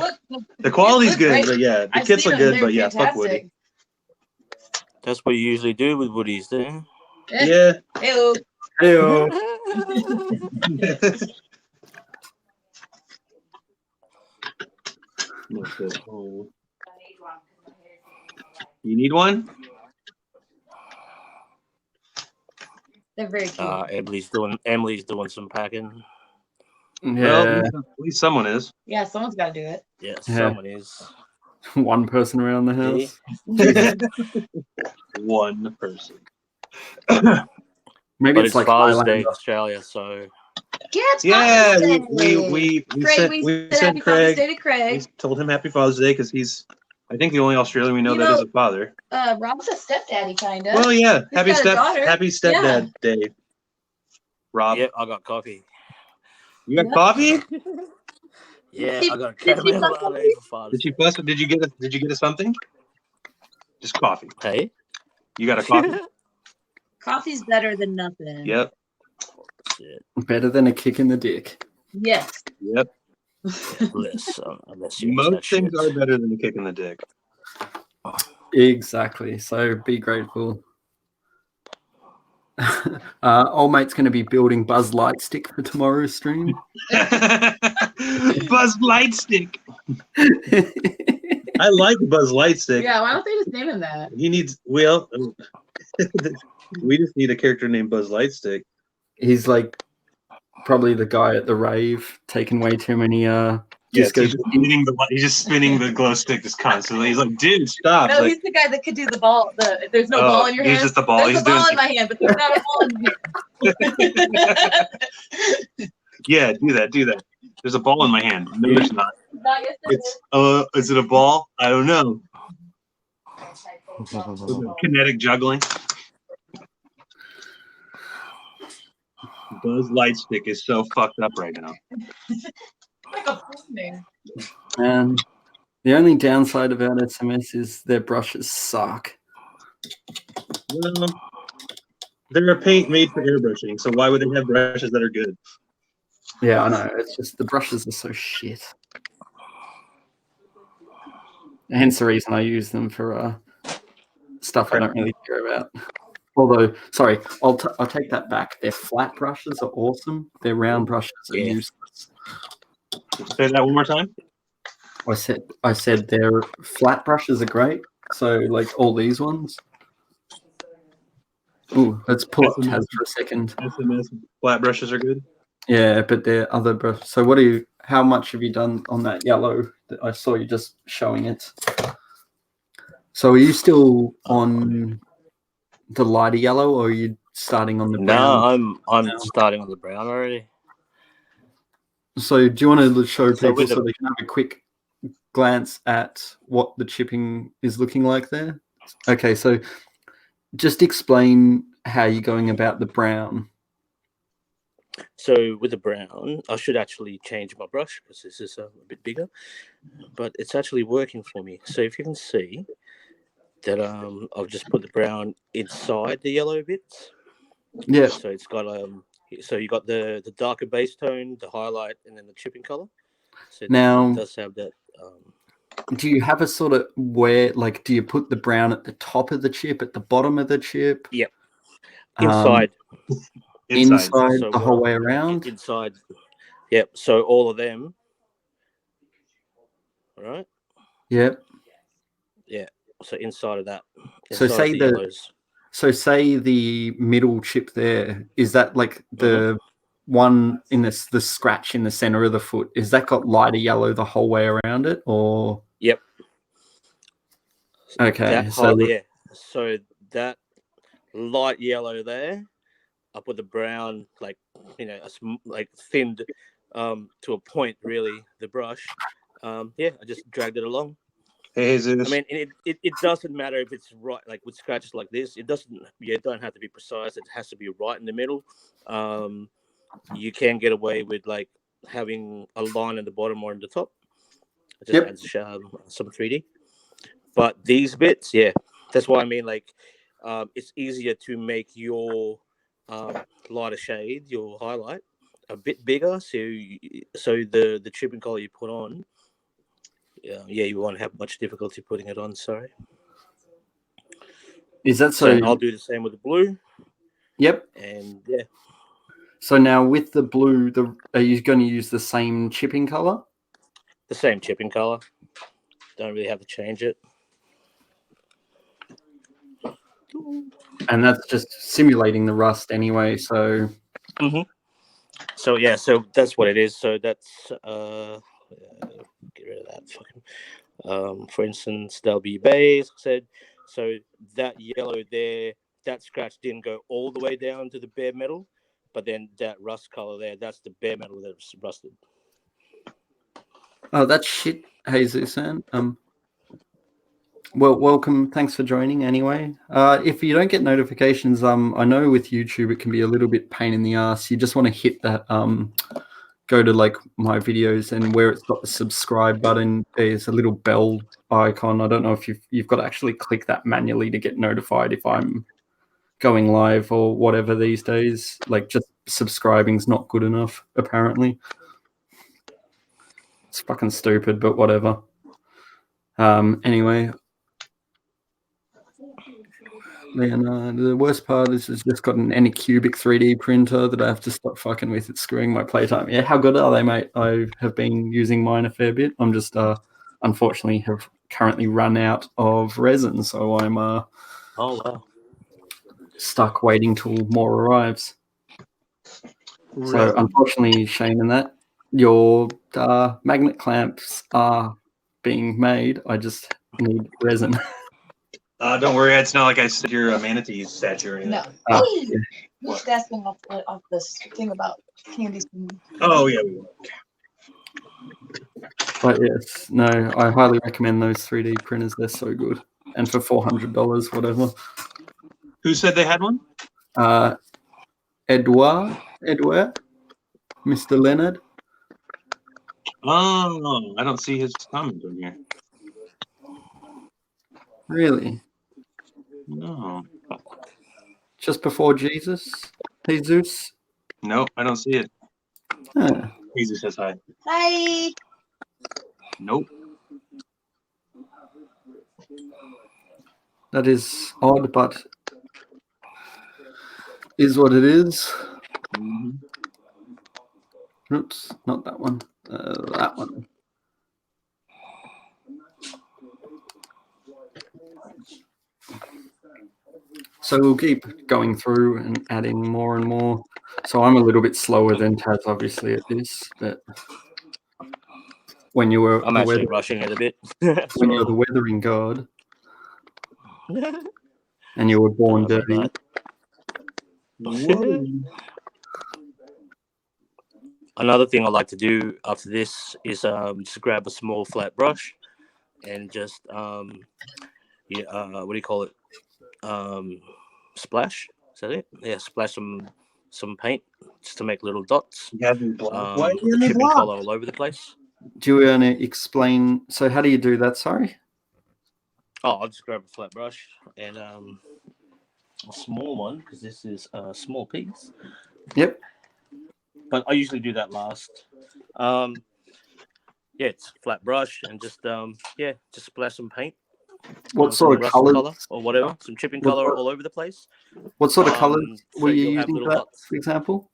The quality's good, but yeah, the kits look good, but yeah, fuck Woody. That's what you usually do with Woodies, then. Yeah. Ew. Hey-o. You need one? They're very cute. Emily's doing some packing. Yeah. Well, at least someone is. Yeah, someone's got to do it. Yeah, someone is. One person around the house. One person. Maybe But it's like Father's Day Highlander. in Australia, so Yeah, we said Happy Father's Day to Craig. We told him Happy Father's Day because he's, I think, the only Australian we know that is a father. Rob's a stepdaddy, kind of. Well, yeah, happy daughter. stepdad day. Rob, yep, I got coffee. you got coffee? Yeah, Did I got a did she caramel fuss latte something? for Father's Did you Day. fuss? Did you get us something? Just coffee. Hey? You got a coffee? Coffee's better than nothing. Yep. Shit. Better than a kick in the dick. Yes. Yep. Unless you're into Most that things shit. are better than a kick in the dick. Exactly. So be grateful. Old mate's going to be building Buzz Lightstick for tomorrow's stream. Buzz Lightstick. I like Buzz Lightstick. Yeah, why don't they just name him that? He needs we just need a character named Buzz Lightstick. He's like probably the guy at the rave taking way too many disco. He's just spinning the glow stick just constantly. He's like, dude, stop. No, he's the guy that could do the ball. There's no ball in your hand. He's just the ball. There's He's a ball doing in my hand, but there's not a ball in my hand. Yeah, do that. There's a ball in my hand. No, there's not. Not yet. It's is it a ball? I don't know. Kinetic juggling. Buzz Lightstick is so fucked up right now. Like a full name. And the only downside about SMS is their brushes suck. Well, they're a paint made for airbrushing, so why would they have brushes that are good? Yeah, I know. It's just the brushes are so shit. Hence the reason I use them for stuff I don't really care about. Although, sorry, I'll take that back. Their flat brushes are awesome. Their round brushes are useless. Say that one more time. I said their flat brushes are great. So like all these ones. Ooh, let's pull up Taz for a second. SMS flat brushes are good. Yeah, but their other brushes. So how much have you done on that yellow? I saw you just showing it. So are you still on the lighter yellow, or are you starting on the brown? No, I'm starting on the brown already. So do you want to show people so they can have a quick glance at what the chipping is looking like there? Okay, so just explain how you're going about the brown. So with the brown, I should actually change my brush because this is a bit bigger, but it's actually working for me. So if you can see that I've just put the brown inside the yellow bits. Yeah. So it's got so you got the darker base tone, the highlight, and then the chipping color. So now it does have that. Do you have a sort of do you put the brown at the top of the chip, at the bottom of the chip? Yep. Inside. Inside so the whole way around? Inside. Yep. So all of them. All right. Yep. Yeah. So inside of that. So say the middle chip there, is that like the one in the scratch in the center of the foot? Is that got lighter yellow the whole way around it, or? Yep. Okay. So that light yellow there, I put the brown thinned to a point really, the brush. I just dragged it along. Hey, Jesus. I mean, it doesn't matter if it's right, like with scratches like this, it don't have to be precise. It has to be right in the middle. You can get away with like having a line in the bottom or in the top. It just adds some 3D. But these bits, that's why I mean, like, it's easier to make your lighter shade, your highlight, a bit bigger, so the chipping color you put on, you won't have much difficulty putting it on. Sorry. Is that so? I'll do the same with the blue. Yep. And So now with the blue, are you going to use the same chipping color? The same chipping color. Don't really have to change it. And that's just simulating the rust anyway. So. So that's what it is. So that's get rid of that fucking. For instance, there'll be base. I said so that yellow there, that scratch didn't go all the way down to the bare metal, but then that rust color there, that's the bare metal that's rusted. Oh, that's shit, Jesus-san. Well, welcome. Thanks for joining anyway. If you don't get notifications, I know with YouTube it can be a little bit pain in the ass. You just want to hit that go to like my videos, and where it's got the subscribe button, there's a little bell icon. I don't know if you've got to actually click that manually to get notified if I'm going live or whatever these days. Like, just subscribing's not good enough, apparently. It's fucking stupid, but whatever. Anyway, then the worst part is it's just got an Anycubic 3D printer that I have to stop fucking with. It's screwing my playtime. Yeah, how good are they, mate? I have been using mine a fair bit. I'm just unfortunately have currently run out of resin, so I'm Oh wow. stuck waiting till more arrives. So Resin. unfortunately, Shane, and that your magnet clamps are being made. I just need resin. Don't worry, it's not like I said your manatee statue or anything. No. Ah, Hey, we're just asking off this thing about candies. Oh yeah. We will. But yes, no, I highly recommend those 3D printers. They're so good. And for $400, whatever. Who said they had one? Edouard, Mr. Leonard. Oh, I don't see his comment on here. Really? No. Just before Jesus? Nope, I don't see it. Huh. Jesus says hi. Hi. Nope. That is odd, but is what it is. Mm-hmm. Oops, not that one. That one. So we'll keep going through and adding more and more. So I'm a little bit slower than Taz, obviously, at this. But when you were I'm actually rushing it a bit. when you're the weathering god, and you were born dirty. Another thing I like to do after this is just grab a small flat brush and just what do you call it? Splash. Is that it? Yeah, splash some paint just to make little dots. You have me blocked. Why are you With the me chipping blocked? color all over the place. Do you want to explain? So how do you do that? Sorry. Oh, I'll just grab a flat brush and a small one because this is a small piece. Yep. But I usually do that last. Yeah, it's a flat brush and just just splash some paint. What sort of color or whatever, some chipping color all over the place. What sort of colors were you you'll have using for little that, dots. for example?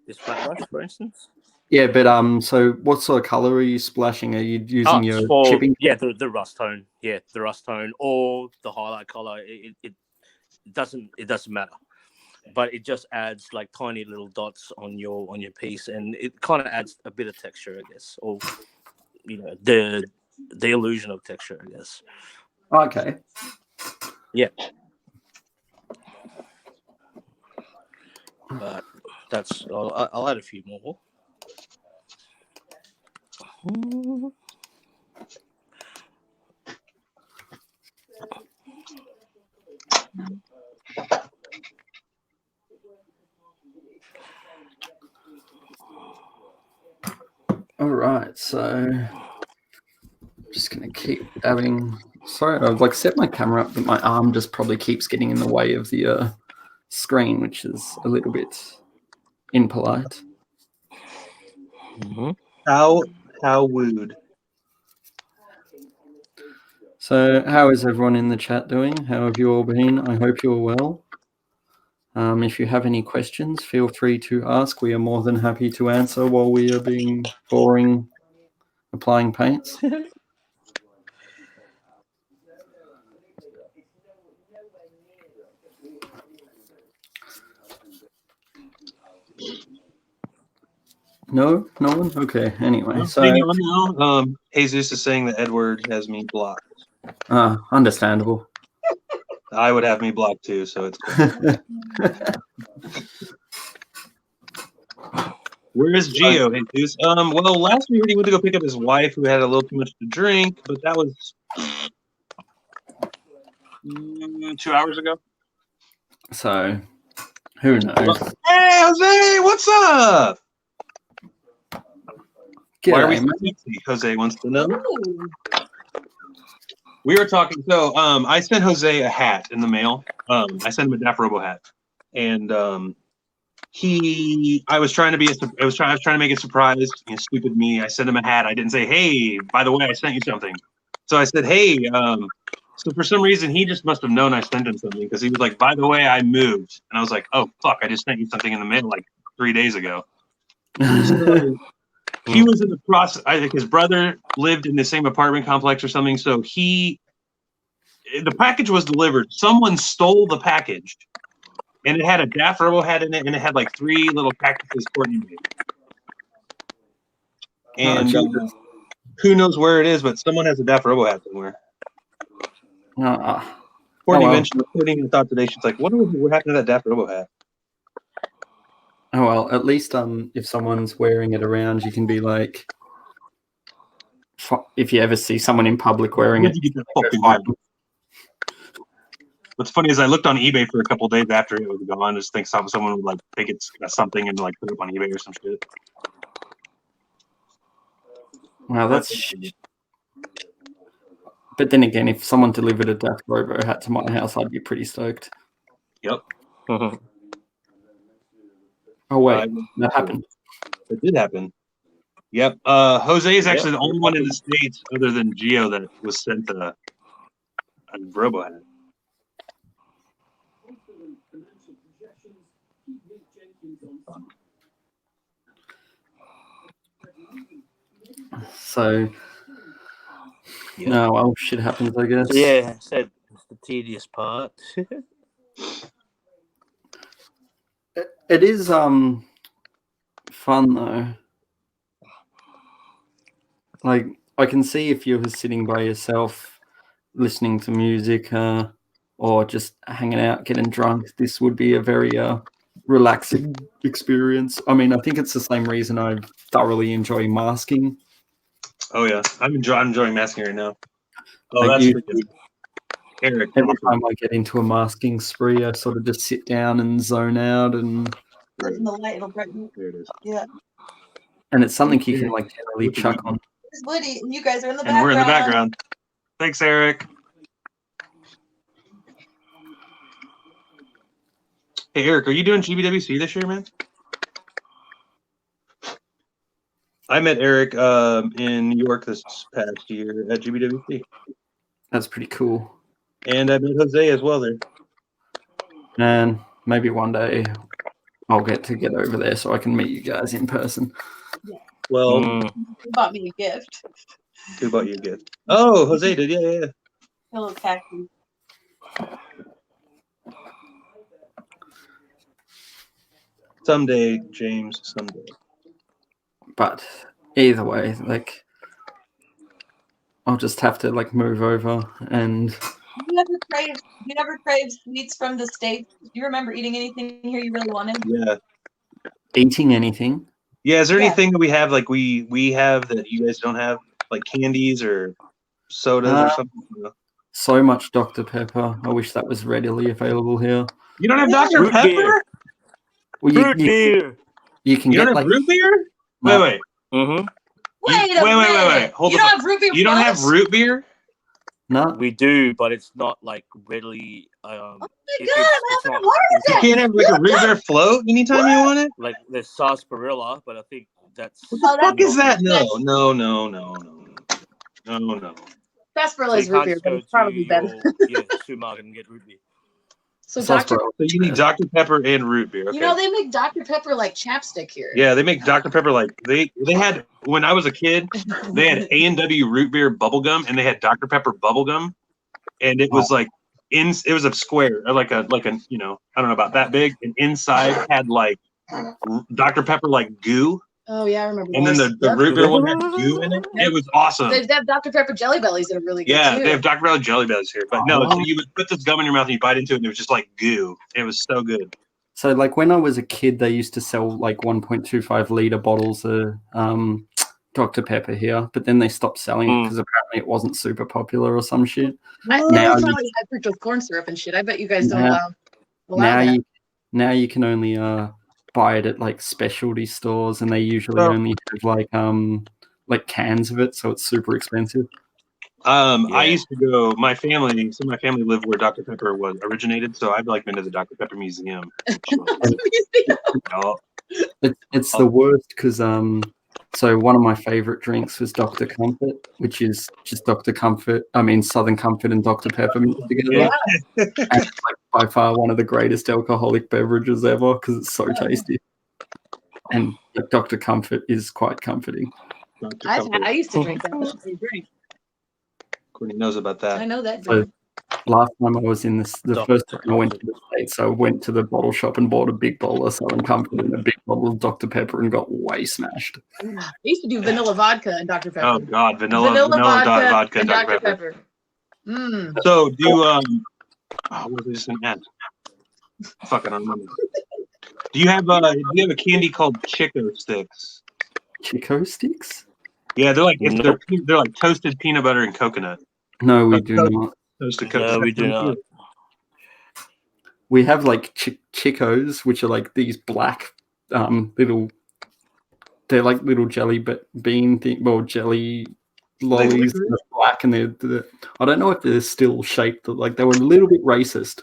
This flat brush, for instance. Yeah, but so what sort of color are you splashing? Are you using your chipping? Yeah, the rust tone. Yeah, the rust tone or the highlight color. It doesn't matter, but it just adds like tiny little dots on your piece, and it kind of adds a bit of texture, I guess, or the illusion of texture, I guess. Okay. Yeah. But that's I'll add a few more. All right, so just gonna keep dabbing. Sorry, I've like set my camera up, but my arm just probably keeps getting in the way of the screen, which is a little bit impolite. Mm-hmm. How wooed. So, how is everyone in the chat doing? How have you all been? I hope you're well. If you have any questions, feel free to ask. We are more than happy to answer while we are being boring applying paints. No one? Okay, anyway. So, hang on now. Jesus is saying that Edward has me blocked. understandable. I would have me blocked too, so it's cool. Where is Geo, Jesus? Well, last we heard he went to go pick up his wife who had a little too much to drink, but that was 2 hours ago. So, who knows? Hey, Jose, what's up? Why are we G'day, so mate. tipsy? Jose wants to know. Ooh. We were talking. So, I sent Jose a hat in the mail. I sent him a Daft Robo hat, and I was trying to make a surprise. Stupid me. I sent him a hat. I didn't say, "Hey, by the way, I sent you something." So I said, "Hey." So for some reason, he just must have known I sent him something because he was like, "By the way, I moved," and I was like, "Oh fuck, I just sent you something in the mail like 3 days ago." So he was in the process. I think his brother lived in the same apartment complex or something. So the package was delivered. Someone stole the package, and it had a Daft Robo hat in it, and it had like 3 little cactuses Courtney made. And who knows where it is, but someone has a Daft Robo hat somewhere. Courtney mentioned Courtney in the thought today. She's like, "What happened to that Daft Robo hat?" Oh well, at least if someone's wearing it around, you can be like, if you ever see someone in public wearing it, What's funny is I looked on eBay for a couple of days after it was gone. Just think someone would like think it's something and like put it up on eBay or some shit. Wow, that's. But then again, if someone delivered a Daft Robo hat to my house, I'd be pretty stoked. Yep. Oh wait, that happened. It did happen. Yep. Jose is actually the only one in the States other than Geo that was sent a Robo hat. So, no, well, shit happens, I guess. So yeah, so it's the tedious part. It is fun though. Like, I can see if you were sitting by yourself listening to music or just hanging out getting drunk, this would be a very relaxing experience. I mean, I think it's the same reason I thoroughly enjoy masking. Oh yeah, I'm enjoying masking right now. Oh, like that's freaking Eric. Every time I get into a masking spree, I sort of just sit down and zone out and In the light, it'll brighten. There it is. Yeah. And it's something you can like generally chuck on. There's Woody, and you guys are in the And background. we're in the background. Thanks, Eric. Hey, Eric, are you doing GBWC this year, man? I met Eric in New York this past year at GBWC. That's pretty cool. And I met Jose as well there. And maybe one day I'll get to get over there so I can meet you guys in person. Well, You bought me a gift. who bought you a gift? Oh, Jose did. Yeah. A little cactus. Someday, James, someday. But either way, like, I'll just have to like move over and. You never crave sweets from the States? Do you remember eating anything here you really wanted? Yeah. Eating anything? Yeah. Is there anything that we have like we have that you guys don't have, like candies or sodas or something? So much Dr. Pepper. I wish that was readily available here. You don't have Dr. Pepper? Well, root beer. You can you get don't have like root beer? No. Wait. Mm-hmm. Wait. Hold on. You don't have root beer? You don't have root beer? No. We do, but it's not like readily. Oh my god, I'm having a heart You attack. can't have like a root beer float anytime you want it? Like there's sarsaparilla, but I think that's. What the fuck is that? No. Sarsaparilla is You root can't beer, just but go it's probably to better. your supermarket and get root beer. So So you need Dr. Pepper and root beer. Okay. You know, they make Dr. Pepper like chapstick here. Yeah, they make Dr. Pepper like they had when I was a kid, they had A&W root beer bubble gum and they had Dr. Pepper bubble gum, and it was like it was a square or like a you know, I don't know about that big, and inside had like Dr. Pepper like goo. Oh yeah, I remember. And then the root beer one had goo in it. It was awesome. They have Dr. Pepper Jelly Bellies that are really good too. They have Dr. Pepper Jelly Bellies here. But no, so you would put this gum in your mouth and you bite into it and it was just like goo. It was so good. So like when I was a kid, they used to sell like 1.25 liter bottles of Dr. Pepper here, but then they stopped selling it because apparently it wasn't super popular or some shit. Now probably high fructose corn syrup and shit. I bet you guys don't allow that. Now you can only buy it at like specialty stores, and they usually only have like like cans of it, so it's super expensive. I used to go. My family lived where Dr. Pepper was originated, so I've like been to the Dr. Pepper museum. It's the worst because so one of my favorite drinks was Dr. Comfort, which is just Dr. Comfort. I mean Southern Comfort and Dr. Pepper mixed together. Yeah. And it's like by far one of the greatest alcoholic beverages ever because it's so tasty. And like, Dr. Comfort is quite comforting. I used to drink that. That's a great drink. Courtney knows about that. I know that So drink. last time I was in this, the Dr. first time I went to the States, I went to the bottle shop and bought a big bottle of Southern Comfort and a big bottle of Dr. Pepper and got way smashed. I used to do vanilla vodka and Dr. Pepper. Oh God, vanilla vodka and Dr. Pepper. Mm. So do you what was I just gonna ask? Fuck, I don't remember. Do you have a candy called Chico Sticks? Chico Sticks? Yeah, they're like they're like toasted peanut butter and coconut. No, we do not. Toasted coconut. No, we do not. We have like Chicos, which are like these black little. They're like little jelly bean thing, well, jelly lollies. They're black, and they're I don't know if they're still shaped like they were a little bit racist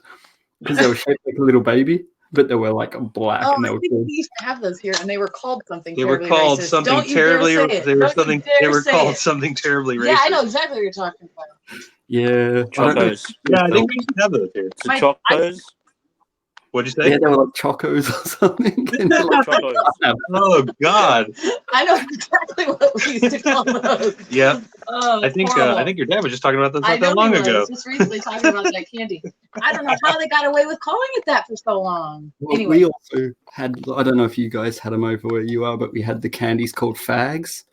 because they were shaped like a little baby, but they were like black. Oh, and they I were think cool. we used to have those here, and they were called something. They were terribly called racist. something Don't you terribly. dare say it. They were Don't you something. dare They were say called it. something terribly racist. Yeah, I know exactly what you're talking about. Yeah, Chocos. Yeah, I think we used to have those here. The Chocos. What'd you say? Yeah, they were like Chocos or something. And they're like, Chocos. Oh God. I know exactly what we used to call those. Yeah. Oh, I think your dad was just talking about this I not know that long he was ago. just recently talking about that candy. I don't know how they got away with calling it that for so long. well, Anyway, we also had, I don't know if you guys had them over where you are, but we had the candies called fags.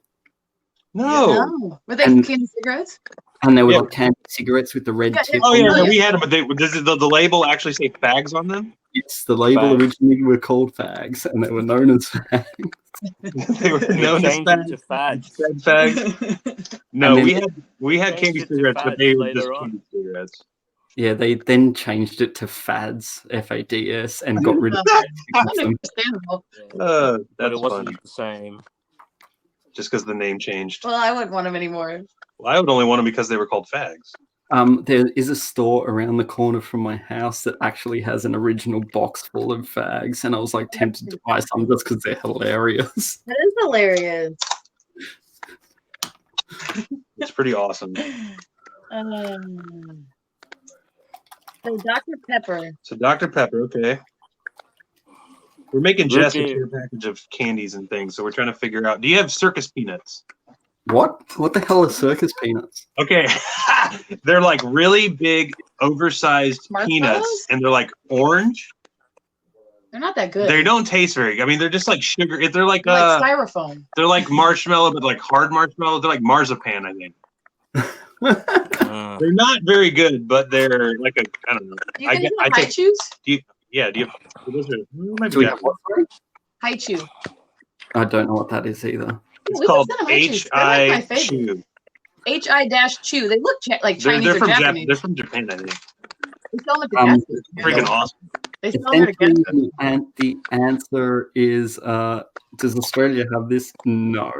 No. no. Were they And- candy cigarettes? And they were Yeah. like candy cigarettes with the red Yeah, tip. Oh on yeah, them. we had them, but does the label actually say fags on them? Yes, the label Fags. originally were called fags, and they were known as fags. They were We known as changed it to fags. fags. Fags. No, And then- we had Changed candy it to cigarettes, but fags they were later just on. candy cigarettes. Yeah, they then changed it to fads, FADS, and got rid of them. Understandable. But That's it wasn't funny. the same. Just because the name changed. Well, I wouldn't want them anymore. Well, I would only want them because they were called fags. There is a store around the corner from my house that actually has an original box full of fags, and I was like tempted to buy some just because they're hilarious. That is hilarious. It's pretty awesome. So Dr. Pepper. So Dr. Pepper, okay. We're making Jess a Okay. care package of candies and things, so we're trying to figure out. Do you have circus peanuts? What? What the hell are circus peanuts? Okay, they're like really big, oversized Marshmallows? peanuts, and they're like orange. They're not that good. They don't taste very good. I mean, they're just like sugar. They're like They're like styrofoam. they're like marshmallow, but like hard marshmallow. They're like marzipan, I think. They're not very good, but they're like I don't know. You can do high chews? Yeah, do you? Those are, maybe Do we yeah. have what? Sorry? High chew. I don't know what that is either. It's We called sent them high chews. They're like my H.I. favorite. Chew. HI-chew. They look like Chinese They're or from Japanese. They're from Japan, I think. They sell them at the gas station. Freaking awesome. They sell them at a gas Essentially, station. and the answer is, does Australia have this? No.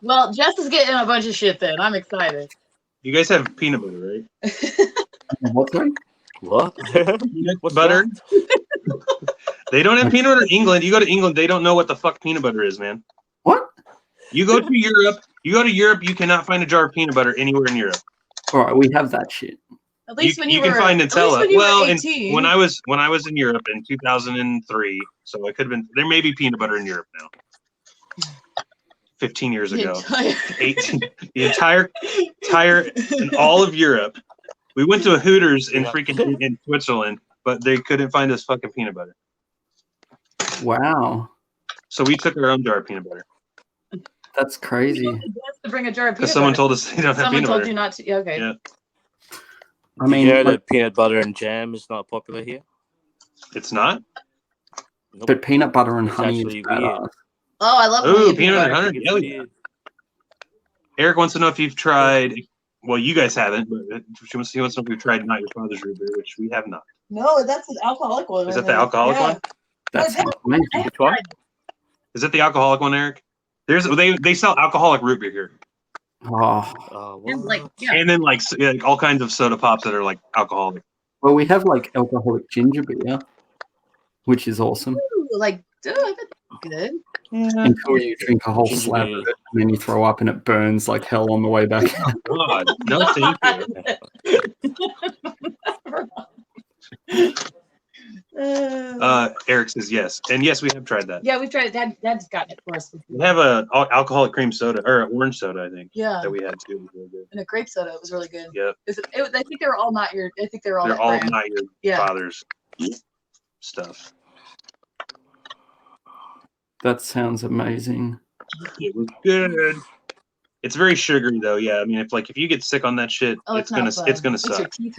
Well, Jess is getting a bunch of shit then. I'm excited. You guys have peanut butter, right? What? Sorry? What? Peanut What's butter. that? They don't have peanut butter in England. You go to England, they don't know what the fuck peanut butter is, man. What? You go to Europe. You cannot find a jar of peanut butter anywhere in Europe. All right, we have that shit. At least when you you can were find at least Nutella. when you were Well, 18. when I was in Europe in 2003, so it could have been. There may be peanut butter in Europe now. 15 years ago, 18. The entire in all of Europe. We went to a Hooters in in Switzerland, but they couldn't find us fucking peanut butter. Wow, So we took our own jar of peanut butter that's crazy. to bring a jar of peanut because someone butter. told us they don't have Someone peanut told butter. you not to. Yeah, okay. Yeah. I mean, you know like, that peanut butter and jam is not popular here? It's not. Nope. but peanut butter and It's honey is actually badass. weird. Oh, I love Ooh, honey peanut butter and I honey. think it's Hell yeah. weird. Eric wants to know if you've tried. Well, you guys haven't, but he wants to know if you've tried Not Your Father's Root Beer, which we have not. No, that's an alcoholic one. Is that the alcoholic one? That's Well, amazing. Which one? Is it the alcoholic one, Eric? They sell alcoholic root beer here. Oh, And like, yeah. And then like all kinds of soda pops that are like alcoholic. well, we have like alcoholic ginger beer, which is awesome. Ooh, like, dude, that's good. Until you drink a whole Ginger slab beer. of it, and then you throw up and it burns like hell on the way back. God, no thank you. Eric says yes, and yes, we have tried that. Yeah, we've tried it. Dad's gotten it for us before. We have a alcoholic cream soda or orange soda, I think. Yeah. That we had too. It was really good. And a grape soda. It was really good. Yep. I think they were all not your. I think they were all. They're that all brand. not your father's stuff. That sounds amazing. It was good. It's very sugary though. Yeah, I mean, if you get sick on that shit, it's gonna suck. Makes your teeth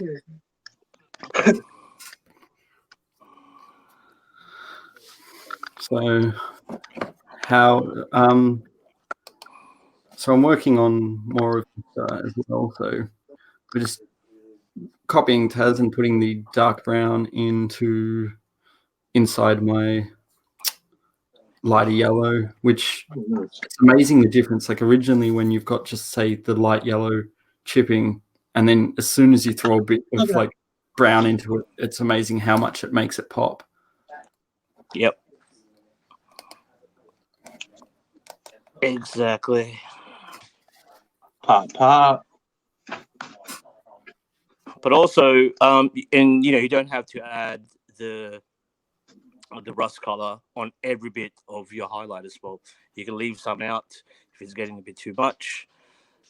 hurt. So, so I'm working on more of this as well. So we're just copying Tas and putting the dark brown inside my lighter yellow, which it's amazing the difference. Like originally when you've got just say the light yellow chipping, and then as soon as you throw a bit of like brown into it, it's amazing how much it makes it pop. Yep. Exactly. Pop. But also, and you don't have to add the rust color on every bit of your highlight as well. You can leave some out if it's getting a bit too much.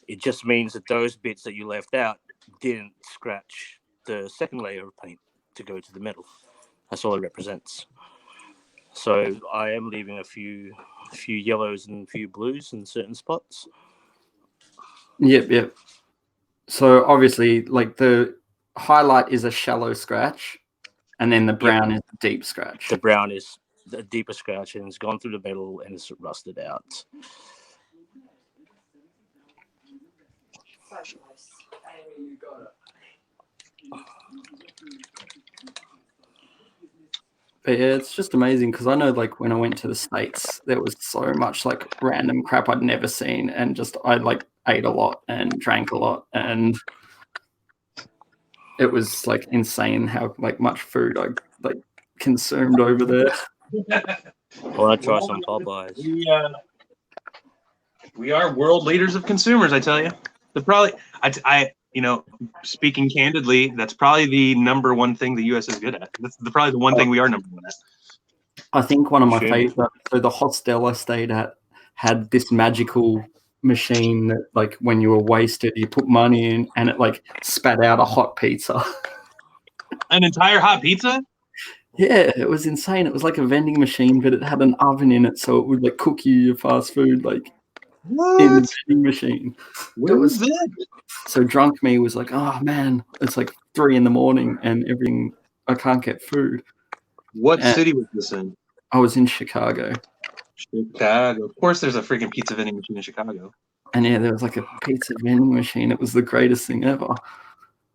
It just means that those bits that you left out didn't scratch the second layer of paint to go to the metal. That's all it represents. So I am leaving a few yellows and a few blues in certain spots. Yep. So obviously, like the highlight is a shallow scratch, and then the brown is a deep scratch. The brown is the deeper scratch, and it's gone through the metal and it's rusted out. But yeah, it's just amazing because I know like when I went to the States, there was so much like random crap I'd never seen, and just I like ate a lot and drank a lot, and it was like insane how like much food I like consumed over there. I want to try some Popeyes. We are world leaders of consumers, I tell you. I speaking candidly, that's probably the number one thing the U.S. is good at. That's probably the one thing we are number one at. I think one of my favorite, so the hostel I stayed at had this magical machine that like when you were wasted, you put money in and it like spat out a hot pizza. An entire hot pizza? Yeah, it was insane. It was like a vending machine, but it had an oven in it, so it would like cook you your fast food like in the vending machine. Where was that? So drunk me was like, oh man, it's like 3 a.m. and everything. I can't get food. What city was this in? I was in Chicago. Chicago. Of course, there's a freaking pizza vending machine in Chicago. And yeah, there was like a pizza vending machine. It was the greatest thing ever.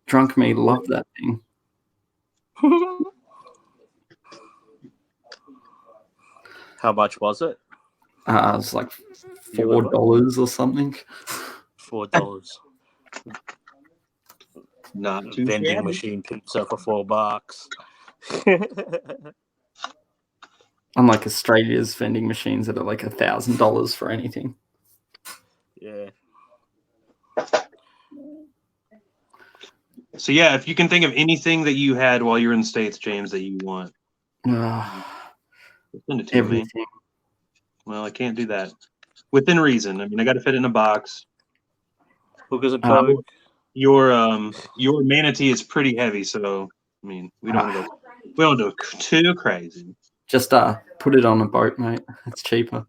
Drunk me loved that thing. How much was it? It was like $4 or something. $4. Not too vending shabby. Machine pizza for $4. Unlike Australia's vending machines that are like $1,000 for anything. Yeah. So yeah, if you can think of anything that you had while you were in the States, James, that you want, send it to everything. me. Well, I can't do that. Within reason. I mean, I got to fit it in a box. Hookers and Coke. Your manatee is pretty heavy, so I mean, we don't go too crazy. Just put it on a boat, mate. It's cheaper.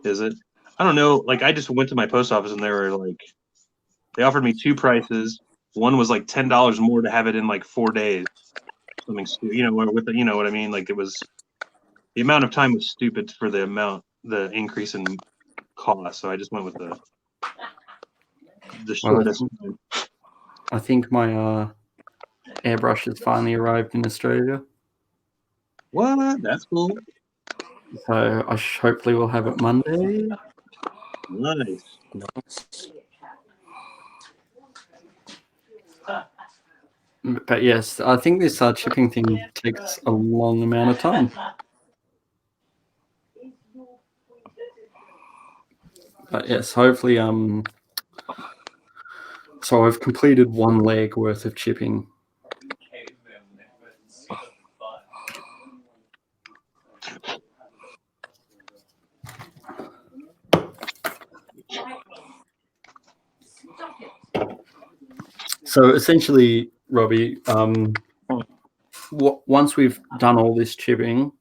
Is it? I don't know. Like, I just went to my post office and they offered me 2 prices. One was like $10 more to have it in like 4 days. Something stupid, you know what I mean? Like, it was the amount of time was stupid for the increase in cost. So I just went with the shortest. I think my airbrush has finally arrived in Australia. What? That's cool. So hopefully we'll have it Monday. Nice. Nice. But yes, I think this chipping thing takes a long amount of time. But yes, hopefully, so I've completed one leg worth of chipping. So essentially, Robbie, once we've done all this chipping,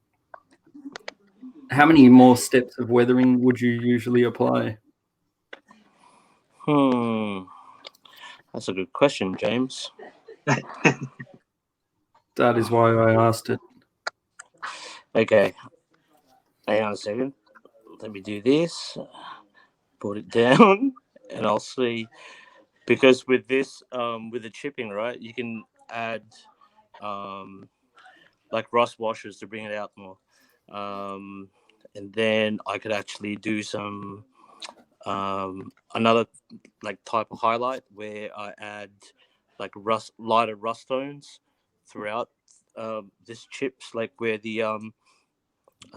how many more steps of weathering would you usually apply? That's a good question, James. That is why I asked it. Okay. Hang on a second. Let me do this. Put it down, and I'll see. Because with this, with the chipping, right, you can add like rust washers to bring it out more. And then I could actually do some another like type of highlight where I add like lighter rust tones throughout this chips, like where the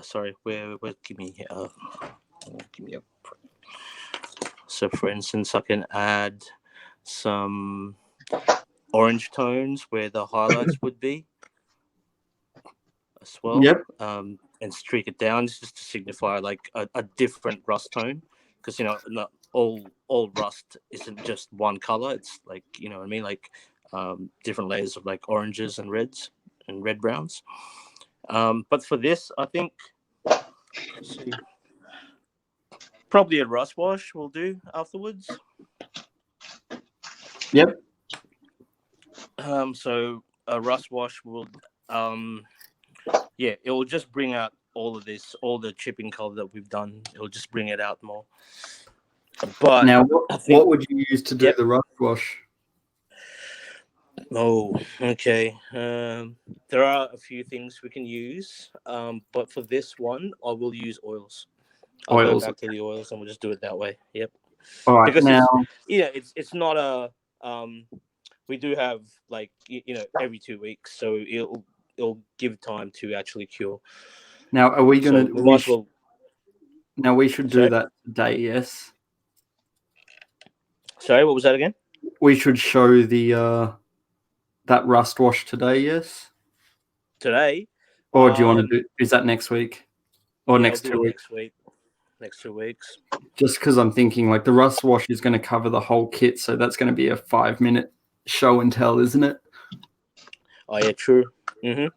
sorry, where give me a. So for instance, I can add some orange tones where the highlights would be as well. Yep. And streak it down just to signify like a different rust tone, because not all rust isn't just one color. It's like, you know what I mean, like different layers of like oranges and reds and red browns. But for this, I think probably a rust wash will do afterwards. Yep. So a rust wash will it will just bring out all of this, all the chipping color that we've done. It'll just bring it out more. But now, what would you use to do the rust wash? Oh, okay. There are a few things we can use, but for this one, I will use oils. I'll go back to the oils, and we'll just do it that way. Yep. All right. Because now, it's not a we do have like every 2 weeks, so it'll give time to actually cure. Now, are we going to? Now we should do that today. Yes. Sorry, what was that again? We should show the that rust wash today. Yes. Today. Or do you want to do? Is that next week? Or next 2 weeks? Next week. Next 2 weeks. Just because I'm thinking like the rust wash is going to cover the whole kit, so that's going to be a 5-minute show and tell, isn't it? Oh yeah, true. Mm-hmm.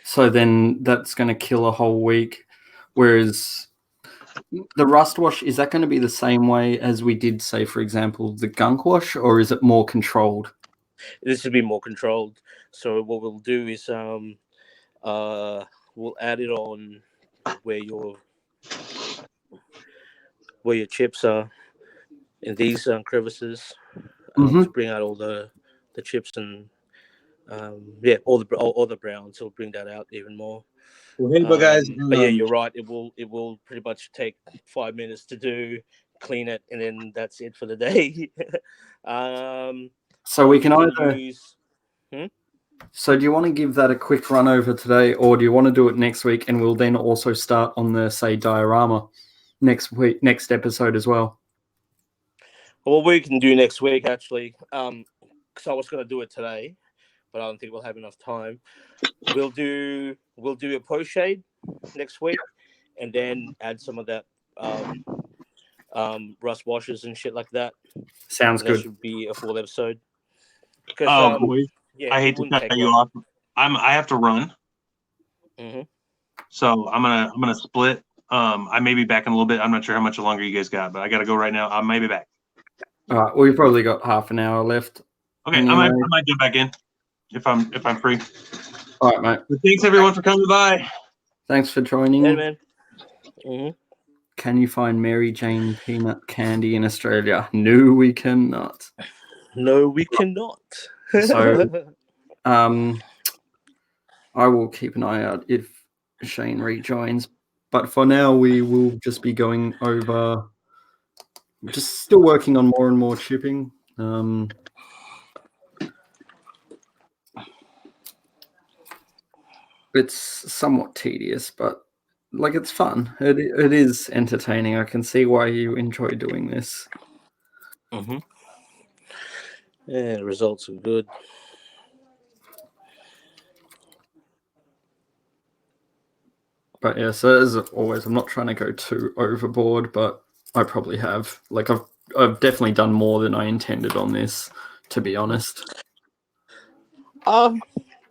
So then that's going to kill a whole week. Whereas the rust wash, is that going to be the same way as we did, say, for example, the gunk wash, or is it more controlled? This will be more controlled. So what we'll do is we'll add it on where your chips are in these crevices to bring out all the chips and all the browns. It'll bring that out even more. Well, hey, guys. But yeah, you're right. It will pretty much take 5 minutes to do, clean it, and then that's it for the day. So we can either use. So do you want to give that a quick run over today, or do you want to do it next week, and we'll then also start on the, say, diorama next episode as well? Well, we can do next week actually. Because I was going to do it today, but I don't think we'll have enough time. We'll do a post shade next week, and then add some of that rust washes and shit like that. Sounds good. That should be a full episode. I hate to cut you off. I have to run. Mm-hmm. So I'm gonna split. I may be back in a little bit. I'm not sure how much longer you guys got, but I gotta go right now. I may be back. All right. We've probably got half an hour left. Okay, anyway. I might get back in if I'm free. All right, mate. But thanks everyone for coming by. Thanks for joining. Hey, man. Mm-hmm. Can you find Mary Jane peanut candy in Australia? No, we cannot. No, we cannot. So, I will keep an eye out if Shane rejoins. But for now, we will just be going over, just still working on more and more chipping. It's somewhat tedious, but like it's fun. It is entertaining. I can see why you enjoy doing this. Mm-hmm. Yeah, the results are good. But yeah, so as always, I'm not trying to go too overboard, but I probably have. Like I've definitely done more than I intended on this, to be honest.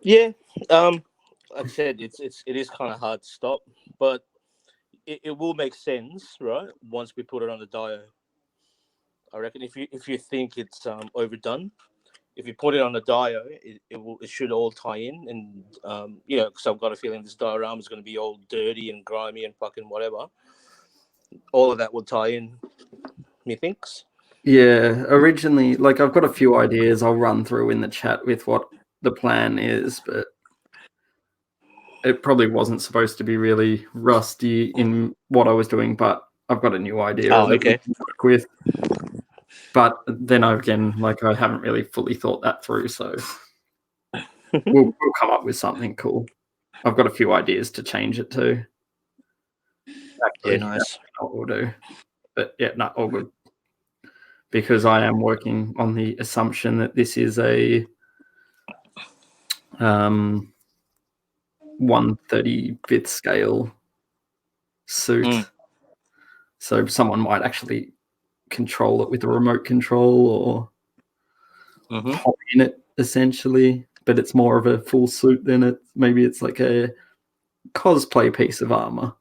Yeah. Like I said, it is kind of hard to stop, but it will make sense, right? Once we put it on the dio. I reckon if you think it's overdone, if you put it on the dio, it should all tie in, and because I've got a feeling this diorama is going to be all dirty and grimy and fucking whatever. All of that will tie in. Methinks. Yeah, originally, like I've got a few ideas I'll run through in the chat with what the plan is, but it probably wasn't supposed to be really rusty in what I was doing, but I've got a new idea that we can work with. But then again, like I haven't really fully thought that through, so we'll come up with something cool. I've got a few ideas to change it to. Actually, yeah, nice. What we'll do. But yeah, not all good. Because I am working on the assumption that this is a 1/35th scale suit. So someone might actually control it with a remote control or hop in it, essentially. But it's more of a full suit than maybe it's like a cosplay piece of armor.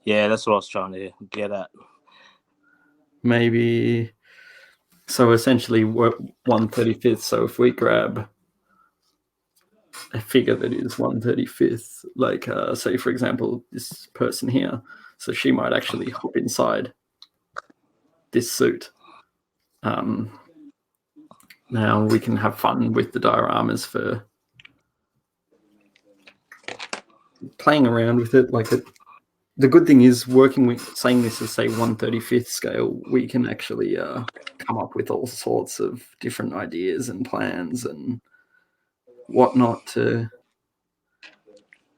Yeah, that's what I was trying to get at. Maybe. So essentially, we're 1/35th. So if we grab a figure that is 1/35th, like say for example this person here, so she might actually hop inside this suit. Now we can have fun with the dioramas for playing around with it. Like the good thing is working with saying this is say 1/35th scale, we can actually come up with all sorts of different ideas and plans and whatnot to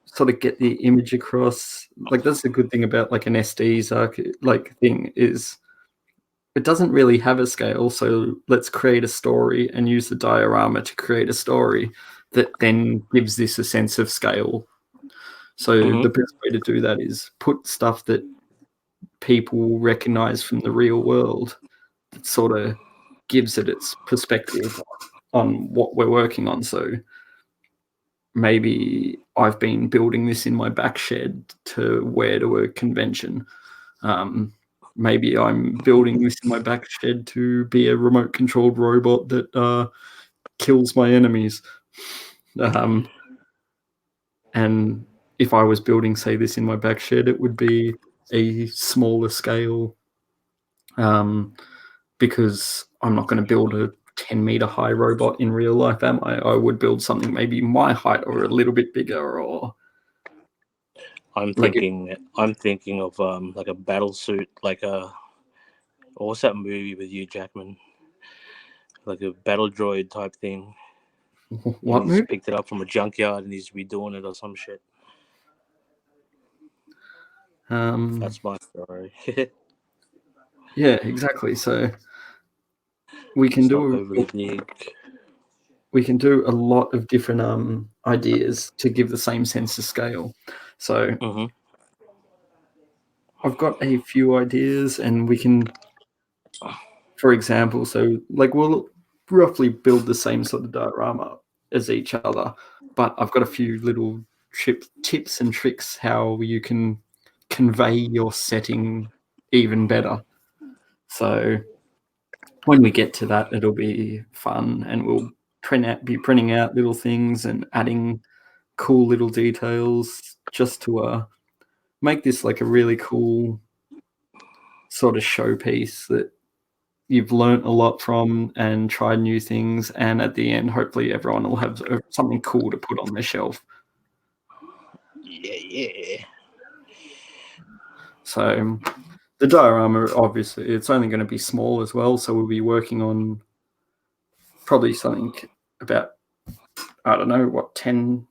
sort of get the image across. Like that's the good thing about like an SD like thing is it doesn't really have a scale, so let's create a story and use the diorama to create a story that then gives this a sense of scale. So the best way to do that is put stuff that people recognize from the real world that sort of gives it its perspective on what we're working on. So maybe I've been building this in my back shed to wear to a convention. Maybe I'm building this in my back shed to be a remote controlled robot that kills my enemies. And if I was building, say, this in my back shed, it would be a smaller scale because I'm not going to build a 10-meter high robot in real life, am I? I would build something maybe my height or a little bit bigger, or I'm thinking of like a battle suit, like what's that movie with Hugh Jackman? Like a battle droid type thing. What he's movie? Picked it up from a junkyard and he's redoing it or some shit. That's my story. Yeah, exactly. So we can we can do a lot of different ideas to give the same sense of scale. So I've got a few ideas, and we can, for example, so like we'll roughly build the same sort of diorama as each other, but I've got a few little tips and tricks how you can convey your setting even better. So when we get to that, it'll be fun, and we'll be printing out little things and adding cool little details just to make this like a really cool sort of showpiece that you've learnt a lot from and tried new things, and at the end hopefully everyone will have something cool to put on their shelf. Yeah. So the diorama, obviously, it's only going to be small as well. So we'll be working on probably something about, I don't know, what, 10,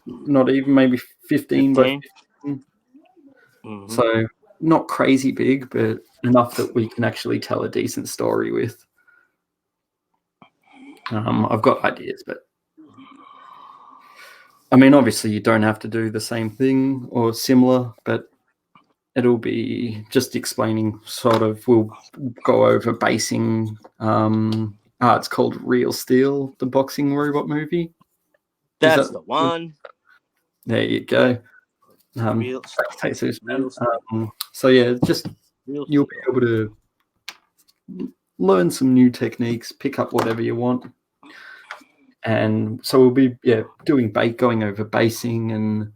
not even, maybe 15 by 15. Mm-hmm. So not crazy big, but enough that we can actually tell a decent story with. I've got ideas, but I mean, obviously you don't have to do the same thing or similar, but it'll be just explaining sort of, we'll go over basing. It's called Real Steel, the boxing robot movie. That's the one. There you go. Real So yeah, just you'll be able to learn some new techniques, pick up whatever you want. And so we'll be going over basing and